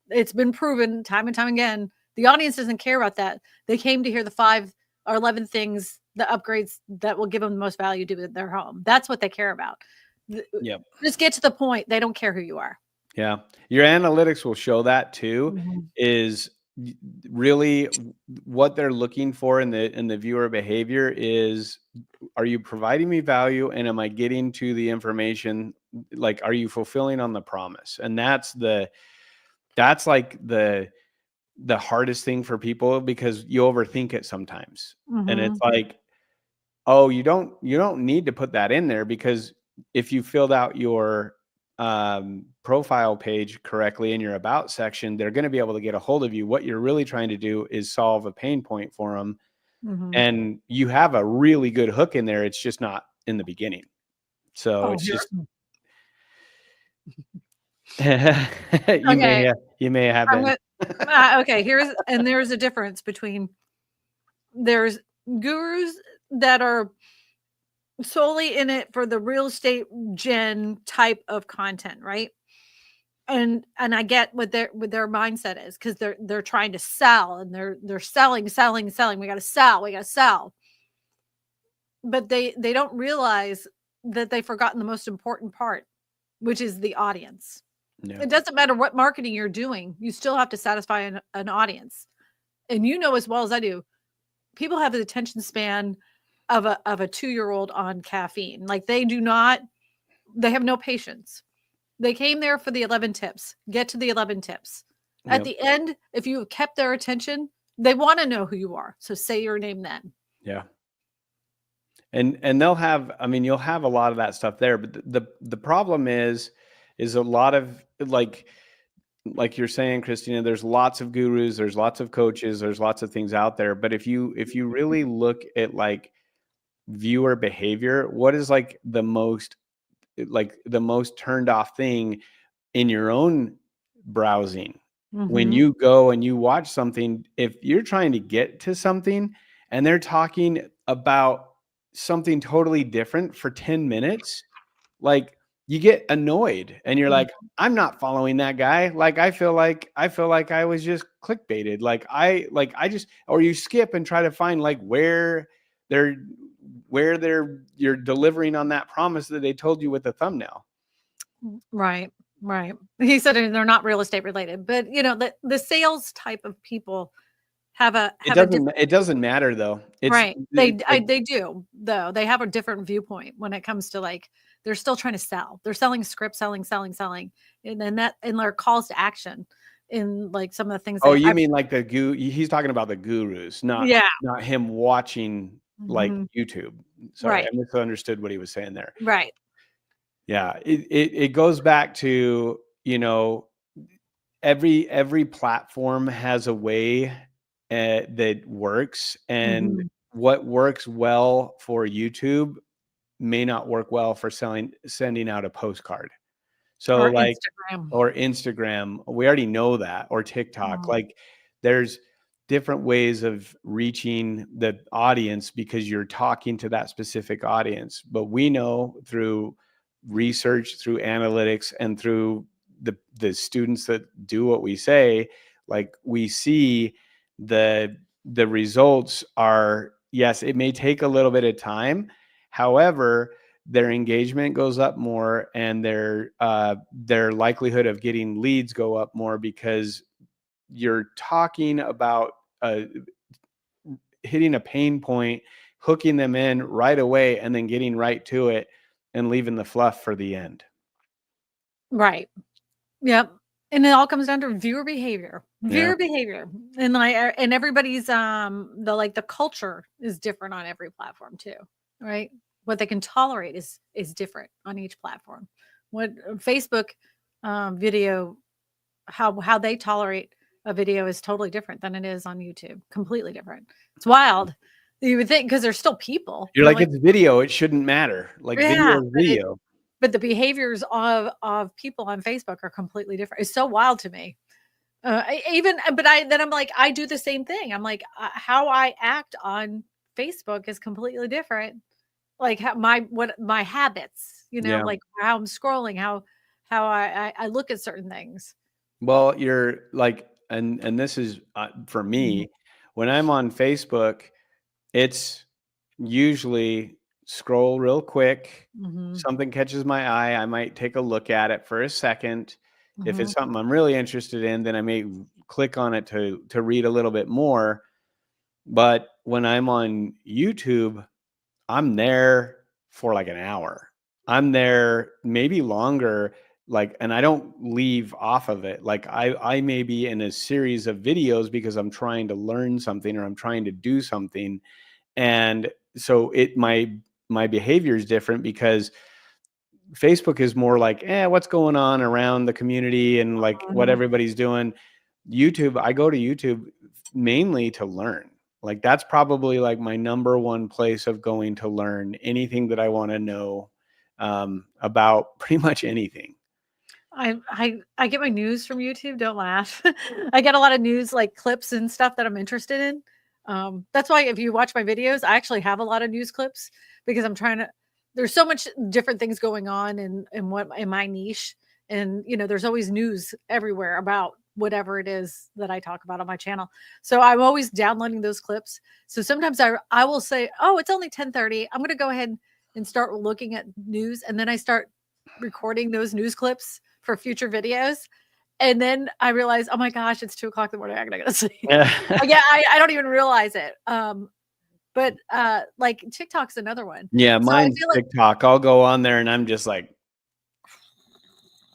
it's been proven time and time again, the audience doesn't care about that. They came to hear the 5 or 11 things, the upgrades that will give them the most value to their home. That's what they care about. Yep. Just get to the point. They don't care who you are. Yeah. Your analytics will show that too, is really what they're looking for in the viewer behavior is, are you providing me value, and am I getting to the information? Like, are you fulfilling on the promise? And that's like the hardest thing for people, because you overthink it sometimes. And it's like, oh, you don't need to put that in there, because if you filled out your profile page correctly in your about section, they're going to be able to get a hold of you. What you're really trying to do is solve a pain point for them. And you have a really good hook in there. It's just not in the beginning. So it's just, you may have been. Okay. There's a difference between, there's gurus that are solely in it for the real estate gen type of content, right? And I get what their mindset is, because they're trying to sell, and they're selling. We got to sell. But they don't realize that they've forgotten the most important part, which is the audience. Yeah. It doesn't matter what marketing you're doing, you still have to satisfy an audience. And you know as well as I do, people have the attention span of a 2-year-old on caffeine. Like, they have no patience. They came there for the 11 tips. Get to the 11 tips. At Yep. the end, if you have kept their attention, they want to know who you are. So say your name then. Yeah. And they'll have, I mean, you'll have a lot of that stuff there, but the problem is a lot of, like you're saying, Christina, there's lots of gurus, there's lots of coaches, there's lots of things out there. But if you really look at like viewer behavior, what is like the most turned off thing in your own browsing? When Mhm. you go and you watch something, if you're trying to get to something and they're talking about something totally different for 10 minutes, like, you get annoyed and you're like, I'm not following that guy. Like, I feel like I was just clickbaited. I just, or you skip and try to find like where you're delivering on that promise that they told you with the thumbnail. Right. He said they're not real estate related, but the sales type of people have a different, It doesn't matter though. right. They do though. They have a different viewpoint when it comes to, like, they're still trying to sell. They're selling scripts, selling, and then their calls to action in like some of the things. Oh, you mean like he's talking about the gurus, not Yeah. him watching like Mhm. YouTube. Sorry, Right. I misunderstood what he was saying there. Right. Yeah, it goes back to, every platform has a way that works, and Mhm. what works well for YouTube may not work well for sending out a postcard. So Or like, Instagram. or Instagram, we already know that, or TikTok. Mm. Like, there's different ways of reaching the audience because you're talking to that specific audience. But we know through research, through analytics, and through the students that do what we say, like, we see the results are, yes, it may take a little bit of time. However, their engagement goes up more, and their likelihood of getting leads go up more, because you're talking about hitting a pain point, hooking them in right away, and then getting right to it and leaving the fluff for the end. Right. Yep. And it all comes down to viewer behavior. Yeah. And everybody's the culture is different on every platform too, right? What they can tolerate is different on each platform. What Facebook video, how they tolerate a video is totally different than it is on YouTube. Completely different. It's wild. You would think, because there's still people. You're like, it's video, it shouldn't matter. Like, Yeah, video is video. but the behaviors of people on Facebook are completely different. It's so wild to me. Then I'm like, I do the same thing. I'm like, how I act on Facebook is completely different. Like, my habits, Yeah. like how I'm scrolling, how I look at certain things. Well, you're like, and this is for me, when I'm on Facebook, it's usually scroll real quick. Mhm. Something catches my eye. I might take a look at it for a second. If Mhm. it's something I'm really interested in, then I may click on it to read a little bit more. But when I'm on YouTube, I'm there for like an hour. I'm there maybe longer, like, and I don't leave off of it. Like, I may be in a series of videos because I'm trying to learn something, or I'm trying to do something. And so my behavior is different, because Facebook is more like, what's going on around the community and like what everybody's doing. YouTube, I go to YouTube mainly to learn. Like, that's probably like my number one place of going to learn anything that I want to know about pretty much anything. I get my news from YouTube. Don't laugh. I get a lot of news, like clips and stuff that I'm interested in. That's why if you watch my videos, I actually have a lot of news clips, because I'm trying to. There's so much different things going on in my niche, And, there's always news everywhere about whatever it is that I talk about on my channel. So I'm always downloading those clips. So sometimes I will say, oh, it's only 10:30. I'm going to go ahead and start looking at news. And then I start recording those news clips for future videos. And then I realize, oh my gosh, it's 2:00 in the morning. I gotta go to sleep. Yeah, I don't even realize it. But like TikTok's another one. Yeah, So mine's TikTok. I'll go on there and I'm just like,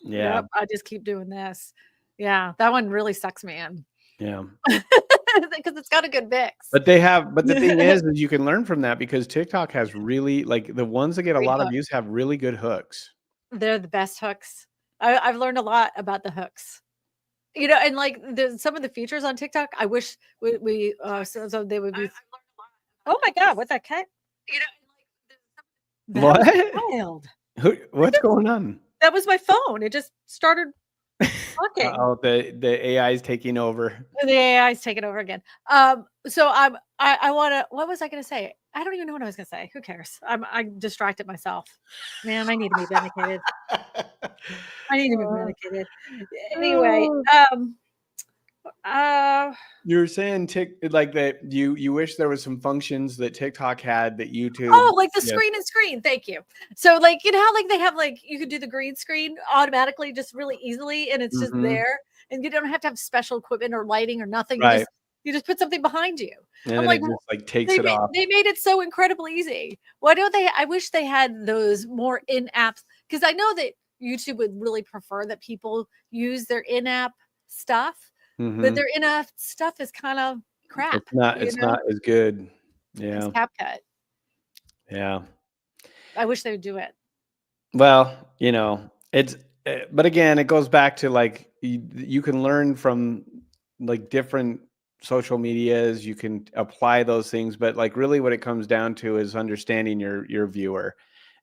yeah, yep, I just keep doing this. Yeah, that one really sucks me in. yeah. Because it's got a good mix. But the thing is you can learn from that because TikTok has really, like, the ones that get a lot of views have really good hooks. They're the best hooks. I've learned a lot about the hooks. And like some of the features on TikTok, I wish we so they would be. Oh my God, what's that cat? What? Wild. What's going on? That was my phone. It just started talking. Oh, the AI is taking over. The AI is taking over again. So I want to. What was I going to say? I don't even know what I was going to say. Who cares? I distracted myself. Man, I need to be medicated. I need to be medicated. Anyway, you were saying like that you wish there was some functions that TikTok had that YouTube. Oh, like the screen and screen. Thank you. So like, how like they have like you could do the green screen automatically just really easily and it's just there and you don't have to have special equipment or lighting or nothing. Right. You just put something behind you. And I'm then like, it just like takes it off. They made it so incredibly easy. Why don't they? I wish they had those more in-app, because I know that YouTube would really prefer that people use their in-app stuff. But their in-app stuff is kind of crap. It's not as good. Yeah. It's CapCut. Yeah. I wish they would do it. Well, but again, it goes back to like, you can learn from like different social medias, you can apply those things, but like really what it comes down to is understanding your viewer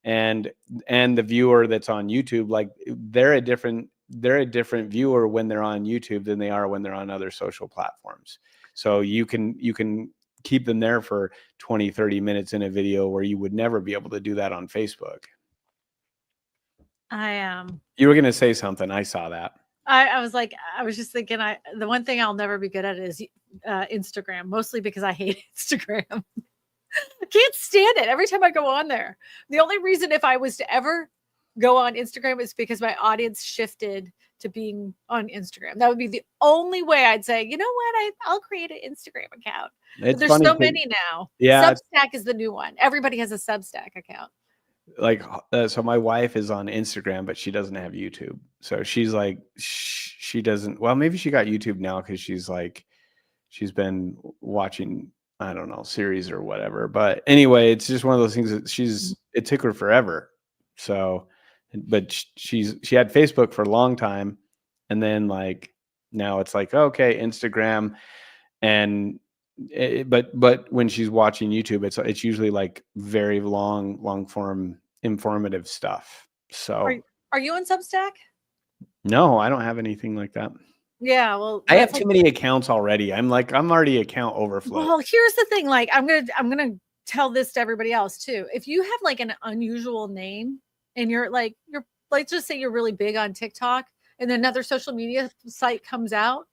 and the viewer that's on YouTube. Like they're a different viewer when they're on YouTube than they are when they're on other social platforms. So you can keep them there for 20, 30 minutes in a video where you would never be able to do that on Facebook. You were going to say something. I saw that. I was like, I was just thinking, the one thing I'll never be good at is Instagram, mostly because I hate Instagram. I can't stand it. Every time I go on there, the only reason if I was to ever go on Instagram is because my audience shifted to being on Instagram. That would be the only way I'd say, you know what, I'll create an Instagram account. There's so many now. Yeah. Substack is the new one. Everybody has a Substack account. Like, so my wife is on Instagram, but she doesn't have YouTube. So she's like, she doesn't, well, maybe she got YouTube now because she's been watching, I don't know, series or whatever. But anyway, it's just one of those things that it took her forever. So, but she had Facebook for a long time. And then like, now it's like, okay, Instagram. And but when she's watching YouTube, it's usually like very long form informative stuff. So are you on Substack? No, I don't have anything like that. Yeah, well, I have too many accounts already. I'm already account overflow. Well, here's the thing. Like, I'm gonna tell this to everybody else too. If you have like an unusual name and you're like just say you're really big on TikTok and then another social media site comes out,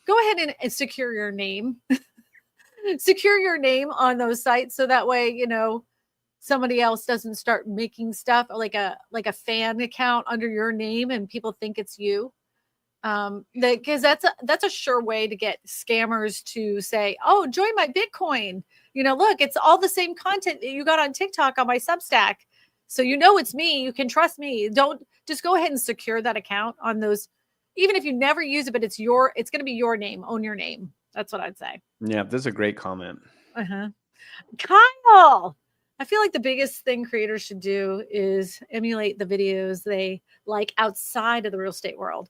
go ahead and secure your name. Secure your name on those sites so that way somebody else doesn't start making stuff like a fan account under your name and people think it's you. Because that's a sure way to get scammers to say, oh, join my Bitcoin. Look, it's all the same content that you got on TikTok on my Substack. So it's me. You can trust me. Don't just go ahead and secure that account on those, even if you never use it, but it's going to be your name. Own your name. That's what I'd say. Yeah, this is a great comment. Kyle, I feel like the biggest thing creators should do is emulate the videos they like outside of the real estate world.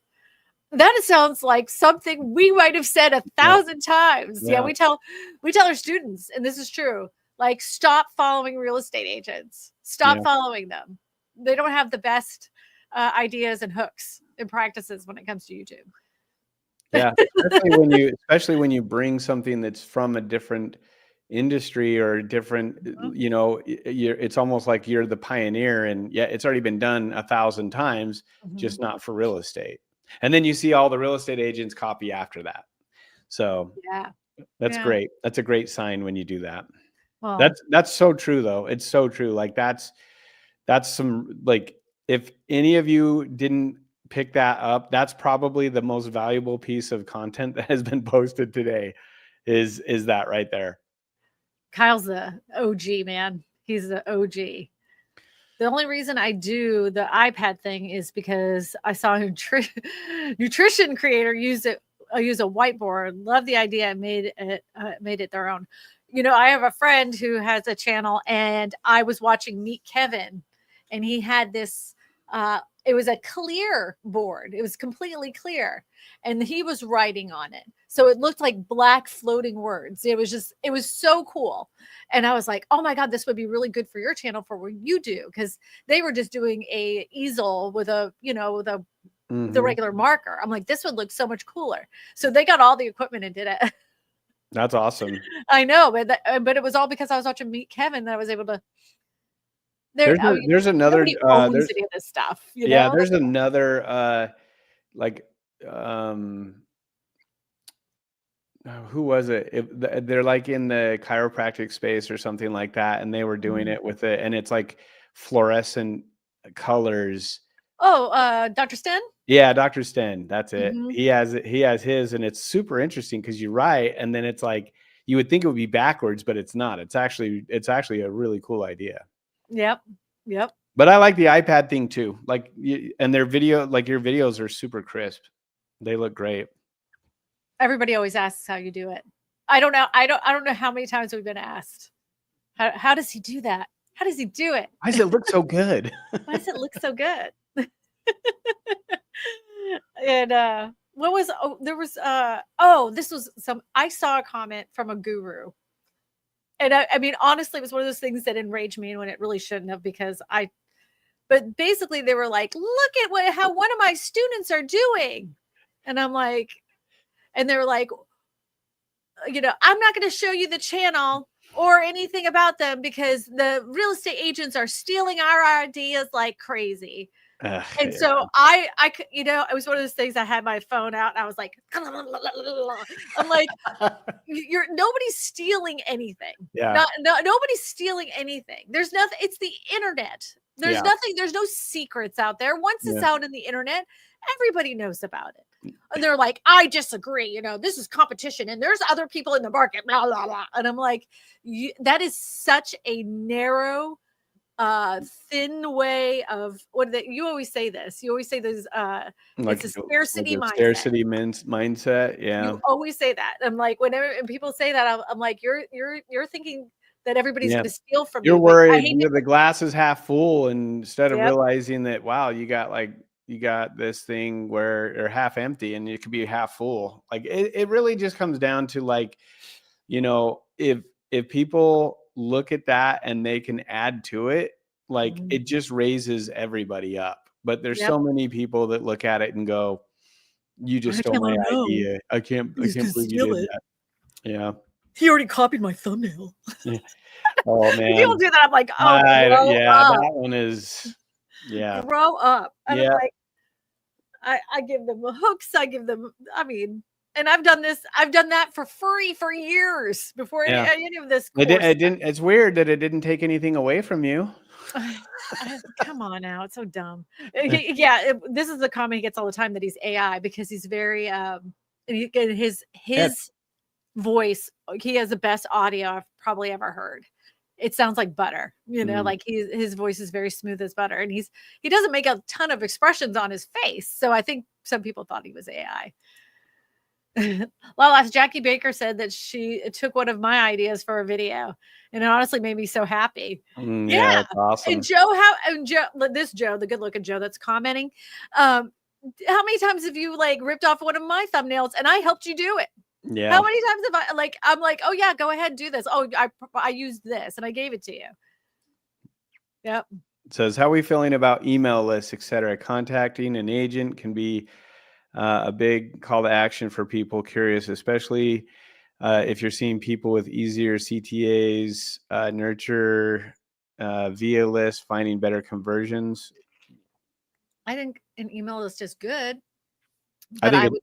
That sounds like something we might have said 1,000 times. Yeah, we tell our students, and this is true, like, stop following real estate agents. Stop following them. They don't have the best ideas and hooks and practices when it comes to YouTube. Yeah, especially when you bring something that's from a different industry or different, you know, it's almost like you're the pioneer, and yeah, it's already been done 1,000 times, just not for real estate. And then you see all the real estate agents copy after that. So that's great. That's a great sign when you do that. Well, That's so true though. It's so true. Like that's some, like, if any of you didn't pick that up, that's probably the most valuable piece of content that has been posted today is that right there. Kyle's the OG, man. He's the OG. The only reason I do the iPad thing is because I saw a nutrition creator use it. I use a whiteboard. Love the idea. I made it their own. You know, I have a friend who has a channel, and I was watching Meet Kevin, and he had this. It was a clear board. It was completely clear, and he was writing on it. So it looked like black floating words. It was so cool. And I was like, oh my God, this would be really good for your channel for what you do. Because they were just doing a easel with a, you know, the regular marker. I'm like, this would look so much cooler. So they got all the equipment and did it. That's awesome. I know, but it was all because I was watching Meet Kevin that I was able to. There's another there's any of this stuff. You know? There's another who was it? They're like in the chiropractic space or something like that, and they were doing it with it, and it's like fluorescent colors. Oh, Dr. Sten? Yeah, Dr. Sten. That's it. He has his, and it's super interesting because you write, and then it's like you would think it would be backwards, but it's not. It's actually a really cool idea. Yep. But I like the iPad thing too. Like, and their video, like your videos are super crisp. They look great. Everybody always asks how you do it. I don't know. I don't know how many times we've been asked. How does he do that? How does he do it? Why does it look so good? Why does it look so good? And what was this was I saw a comment from a guru. And I mean, honestly, it was one of those things that enraged me when it really shouldn't have, but basically they were like, look at how one of my students are doing. And I'm like, and they're like, you know, I'm not going to show you the channel or anything about them because the real estate agents are stealing our ideas like crazy. And so I, you know, it was one of those things. I had my phone out and I was like, I'm like, nobody's stealing anything. Yeah. Nobody's stealing anything. There's nothing. It's the internet. There's nothing. There's no secrets out there. Once it's out in the internet, everybody knows about it. And they're like, I disagree. You know, this is competition and there's other people in the market. Blah, blah, blah. And I'm like, that is such a narrow, thin way of you always say this. You always say this, it's a scarcity mindset. Scarcity mindset. Yeah. You always say that. I'm like, whenever people say that, I'm like, you're thinking that everybody's going to steal from you. You're worried the glass is half full instead of realizing that, wow, you got this thing where you're half empty and it could be half full. Like it really just comes down to, like, you know, if people look at that and they can add to it, like it just raises everybody up. But there's so many people that look at it and go, you just stole my idea. I can't believe you did that. Yeah. He already copied my thumbnail. Oh man. People do that. I'm like, oh, that one is, grow up. And I'm like, I give them hooks. I give them, and I've done that for free for years before any of this course. It's weird that it didn't take anything away from you. Come on now. It's so dumb. This is the comment he gets all the time, that he's AI, because he's very, his voice, he has the best audio I've probably ever heard. It sounds like butter, you know, like his voice is very smooth as butter, and he doesn't make a ton of expressions on his face. So I think some people thought he was AI. Well, as Jackie Baker said that she took one of my ideas for a video, and it honestly made me so happy. That's awesome. And Joe, the good-looking Joe that's commenting, how many times have you like ripped off one of my thumbnails and I helped you do it? Yeah. How many times have I'm like, oh yeah, go ahead, do this. Oh, I used this and I gave it to you. Yep. It says, how are we feeling about email lists, etc.? Contacting an agent can be a big call to action for people curious, especially if you're seeing people with easier CTAs, nurture via list, finding better conversions. I think an email list is good, I but think I would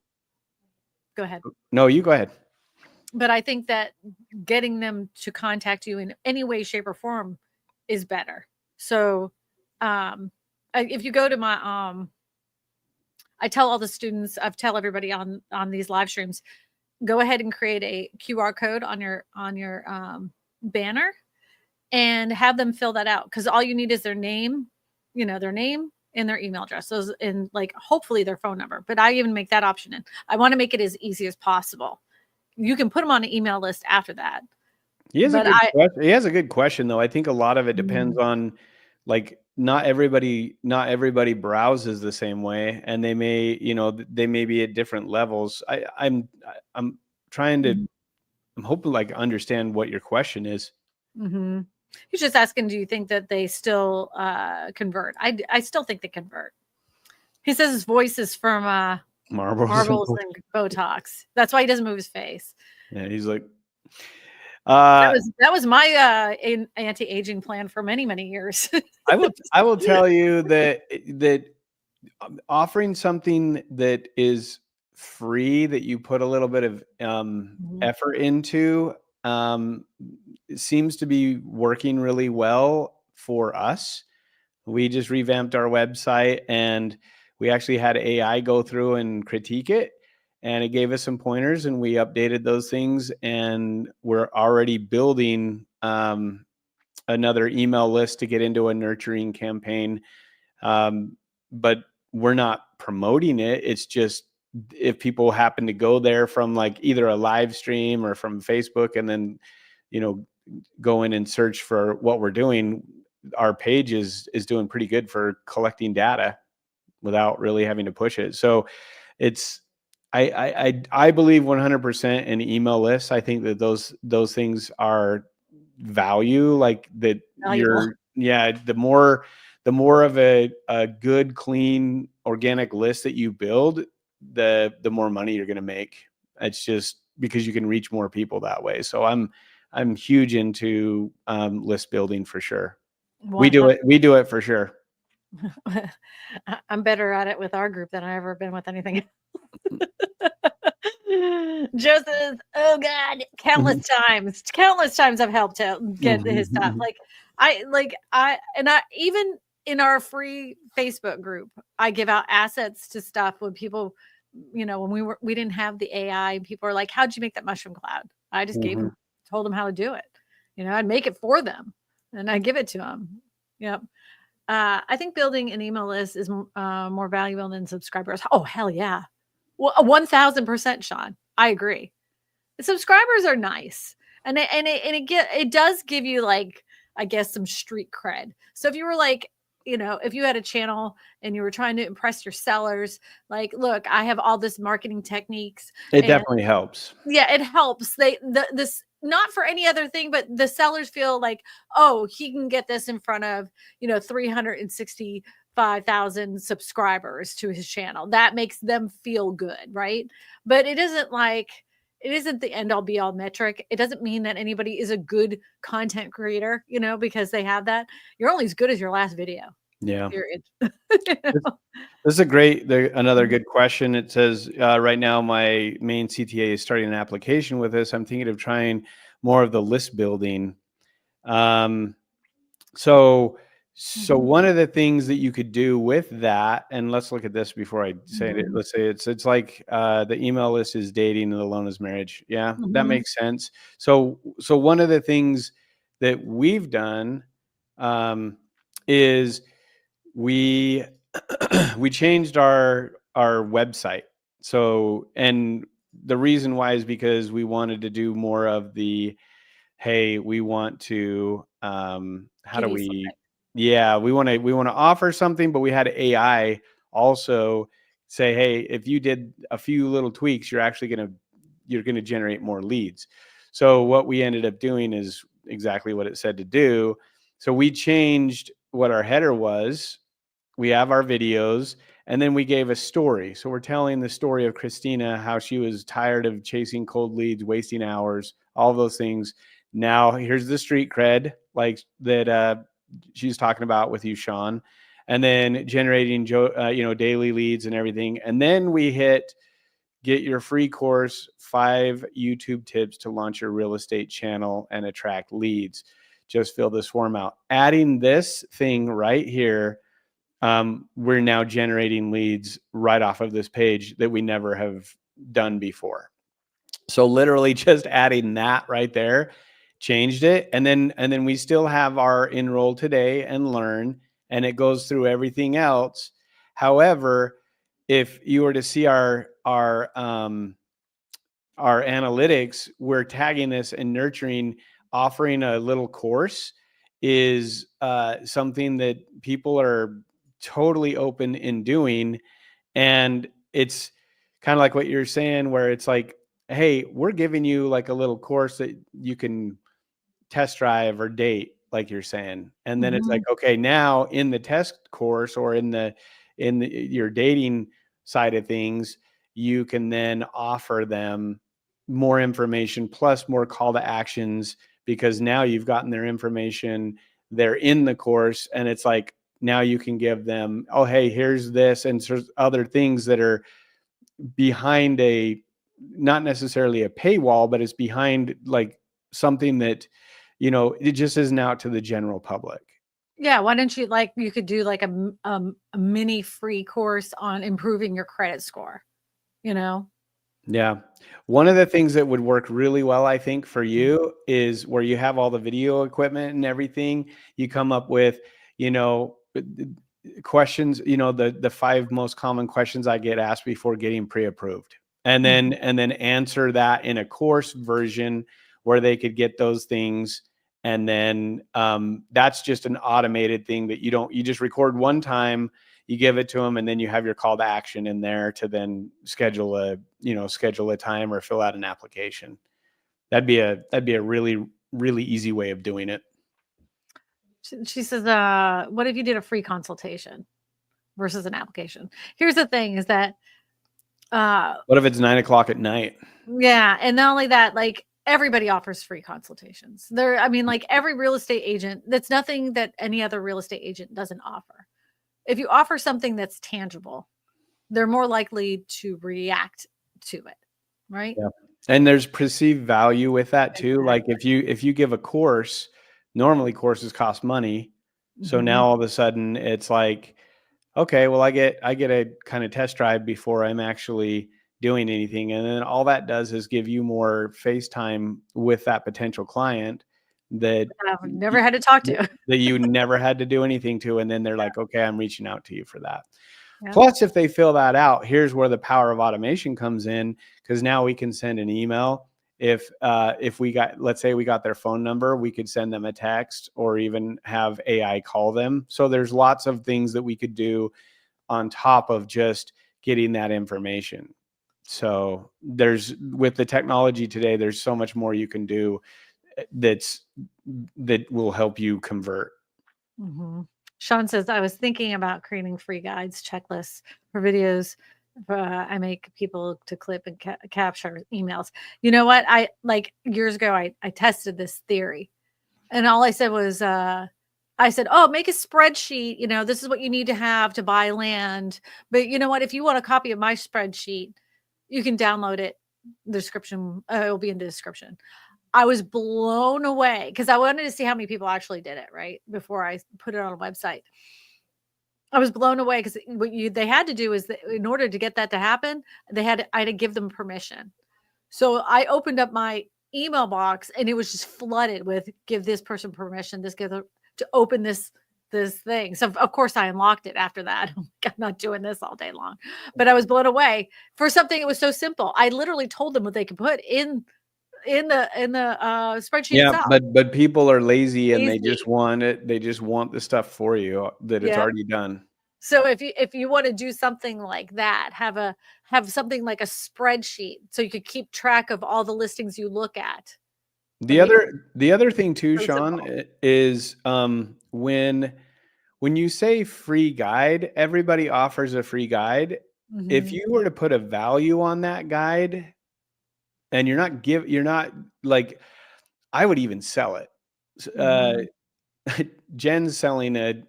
go ahead. No, you go ahead. But I think that getting them to contact you in any way, shape, or form is better. So if you go to my I tell all the students, I tell everybody on these live streams, go ahead and create a QR code on your banner and have them fill that out, because all you need is their name, their name and their email address, those, and like hopefully their phone number. But I even make that option in. I want to make it as easy as possible. You can put them on an email list after that. He has a good question, though. I think a lot of it depends on, like, not everybody browses the same way, and they may be at different levels. I'm trying to, I'm hoping like understand what your question is. He's just asking, do you think that they still convert? I still think they convert. He says his voice is from marbles and Botox. That's why he doesn't move his face. Yeah, he's like, that was my anti-aging plan for many, many years. I will tell you that offering something that is free, that you put a little bit of effort into, it seems to be working really well for us. We just revamped our website, and we actually had AI go through and critique it, and it gave us some pointers, and we updated those things, and we're already building another email list to get into a nurturing campaign. But we're not promoting it. It's just, if people happen to go there from like either a live stream or from Facebook, and then, go in and search for what we're doing, our page is doing pretty good for collecting data without really having to push it. So it's, I believe 100% in email lists. I think that those things are value, like that. The more of a good, clean, organic list that you build, the more money you're going to make. It's just because you can reach more people that way. So I'm huge into list building for sure. We do it for sure. I'm better at it with our group than I've ever been with anything. Joe says, oh God, countless times I've helped him get his stuff. Even in our free Facebook group, I give out assets to stuff when people, when we didn't have the AI, and people are like, how'd you make that mushroom cloud? I just told them how to do it. I'd make it for them and I give it to them. Yep. I think building an email list is more valuable than subscribers. Oh, hell yeah. Well, 1000%, Sean. I agree. The subscribers are nice. And it does give you, like, I guess, some street cred. So if you were like, if you had a channel and you were trying to impress your sellers, like, look, I have all this marketing techniques. It definitely helps. Yeah, it helps. This not for any other thing, but the sellers feel like, oh, he can get this in front of, 365,000 subscribers to his channel. That makes them feel good, right? But it isn't the end all be all metric. It doesn't mean that anybody is a good content creator, because they have that. You're only as good as your last video. Yeah. Period. This is another good question. It says, right now my main CTA is starting an application with this. I'm thinking of trying more of the list building. So one of the things that you could do with that, and let's look at this before I say it. Let's say it's like the email list is dating and the loan is marriage. Yeah, that makes sense. So one of the things that we've done is we changed our website. So, and the reason why is because we wanted to do more of the, hey, we want to we want to offer something, but we had AI also say, hey, if you did a few little tweaks, you're going to generate more leads. So what we ended up doing is exactly what it said to do. So we changed what our header was. We have our videos, And then we gave a story. So we're telling the story of Christina, how she was tired of chasing cold leads, wasting hours, all those things. Now here's the street cred, like that she's talking about with you, Sean, and then generating daily leads and everything. And then we hit get your free course, 5 YouTube tips to launch your real estate channel and attract leads. Just fill this form out. Adding this thing right here, we're now generating leads right off of this page that we never have done before. So literally just adding that right there changed it. And then we still have our enroll today and learn, and it goes through everything else. However, if you were to see our analytics, we're tagging this and nurturing, offering a little course is something that people are totally open in doing. And it's kind of like what you're saying, where it's like, hey, we're giving you like a little course that you can test drive or date, like you're saying. And then it's like, okay, now in the test course or in your dating side of things, you can then offer them more information plus more call to actions, because now you've gotten their information, they're in the course, and it's like, now you can give them, oh, hey, here's this, and there's other things that are behind not necessarily a paywall, but it's behind like something that, it just isn't out to the general public. Yeah, why don't you could do like a mini free course on improving your credit score, Yeah. One of the things that would work really well, I think, for you is where you have all the video equipment and everything, you come up with, questions, the 5 most common questions I get asked before getting pre-approved. And then answer that in a course version where they could get those things. And then that's just an automated thing that you just record one time, you give it to them, and then you have your call to action in there to then schedule a time or fill out an application. That'd be a really, really easy way of doing it. She says, what if you did a free consultation versus an application? Here's the thing is that, what if it's 9:00 at night? Yeah. And not only that, like everybody offers free consultations like every real estate agent, that's nothing that any other real estate agent doesn't offer. If you offer something that's tangible, they're more likely to react to it. Right. Yeah. And there's perceived value with that too. Exactly. Like if you give a course, normally courses cost money. So now all of a sudden it's like, okay, well, I get a kind of test drive before I'm actually doing anything. And then all that does is give you more face time with that potential client that I've never had to talk to. that you never had to do anything to. And then they're like, okay, I'm reaching out to you for that. Yeah. Plus, if they fill that out, here's where the power of automation comes in, because now we can send an email. If let's say we got their phone number, we could send them a text or even have AI call them. So there's lots of things that we could do on top of just getting that information. So with the technology today, there's so much more you can do that will help you convert. Sean says, I was thinking about creating free guides, checklists for videos. I make people to clip and capture emails. You know what? Years ago, I tested this theory, and all I said was, I said, oh, make a spreadsheet. This is what you need to have to buy land. But you know what? If you want a copy of my spreadsheet, you can download it. The description, it'll be in the description. I was blown away because I wanted to see how many people actually did it, right? Before I put it on a website. I was blown away because what they had to do is that in order to get that to happen, I had to give them permission. So I opened up my email box and it was just flooded with give this person permission, to open this thing. So of course I unlocked it after that. I'm not doing this all day long, but I was blown away for something. It was so simple. I literally told them what they could put in the spreadsheet itself. but people are lazy and they just want it. They just want the stuff for you that it's already done. So if you want to do something like that, have something like a spreadsheet so you could keep track of all the listings you look at. The other thing too, Sean, is when when you say free guide, everybody offers a free guide. If Mhm. you were to put a value on that guide and you're not like, I would even sell it. Mhm. Jen's selling a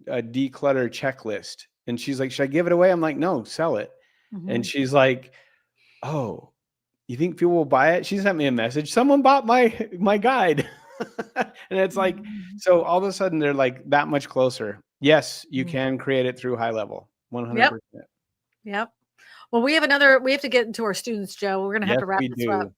declutter checklist and she's like, should I give it away? I'm like, no, sell it. And Mhm. she's like, oh, you think people will buy it? She sent me a message. Someone bought my guide. And it's like, Mhm. so all of a sudden they're like that much closer. Yes, you Mhm. can create it through high level. 100%. Yep. Yep. Well, we have to get into our students, Joe. We're going to have Yes, to wrap we this up. do.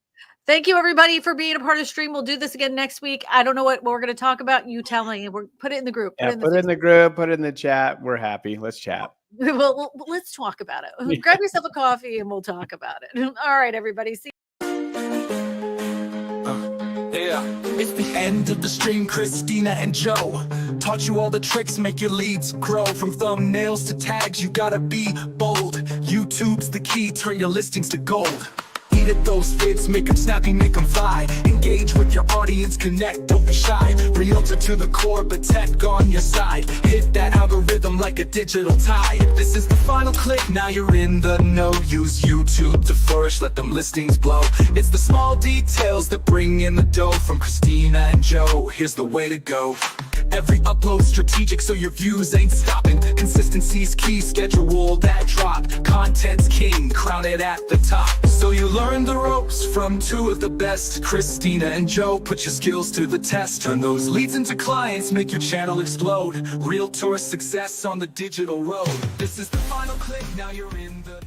Thank you, everybody, for being a part of the stream. We'll do this again next week. I don't know what we're going to talk about. You tell me. Put it in the group. Put Yeah, it in the put it in the Facebook. group, put it in the chat. We're happy. Let's chat. Well, let's talk about it. Grab yourself a coffee and we'll talk about it. All right, everybody. See. Yeah, it's the end of the stream. Christina and Joe taught you all the tricks, make your leads grow. From thumbnails to tags, you gotta be bold. YouTube's the key, turn your listings to gold. Eat at those fits, make them snappy, make them fly. Engage with your audience, connect, don't be shy. Realtor to the core, but tech on your side. Hit that algorithm like a digital tide. This is the final click, now you're in the know. Use YouTube to flourish, let them listings blow. It's the small details that bring in the dough. From Christina and Joe, here's the way to go. Every upload strategic so your views ain't stopping. Consistency's key, schedule that drop. Content's king, crown it at the top. So you learn the ropes from two of the best. Christina and Joe, put your skills to the test. Turn those leads into clients, make your channel explode. Realtor success on the digital road. This is the final click, now you're in the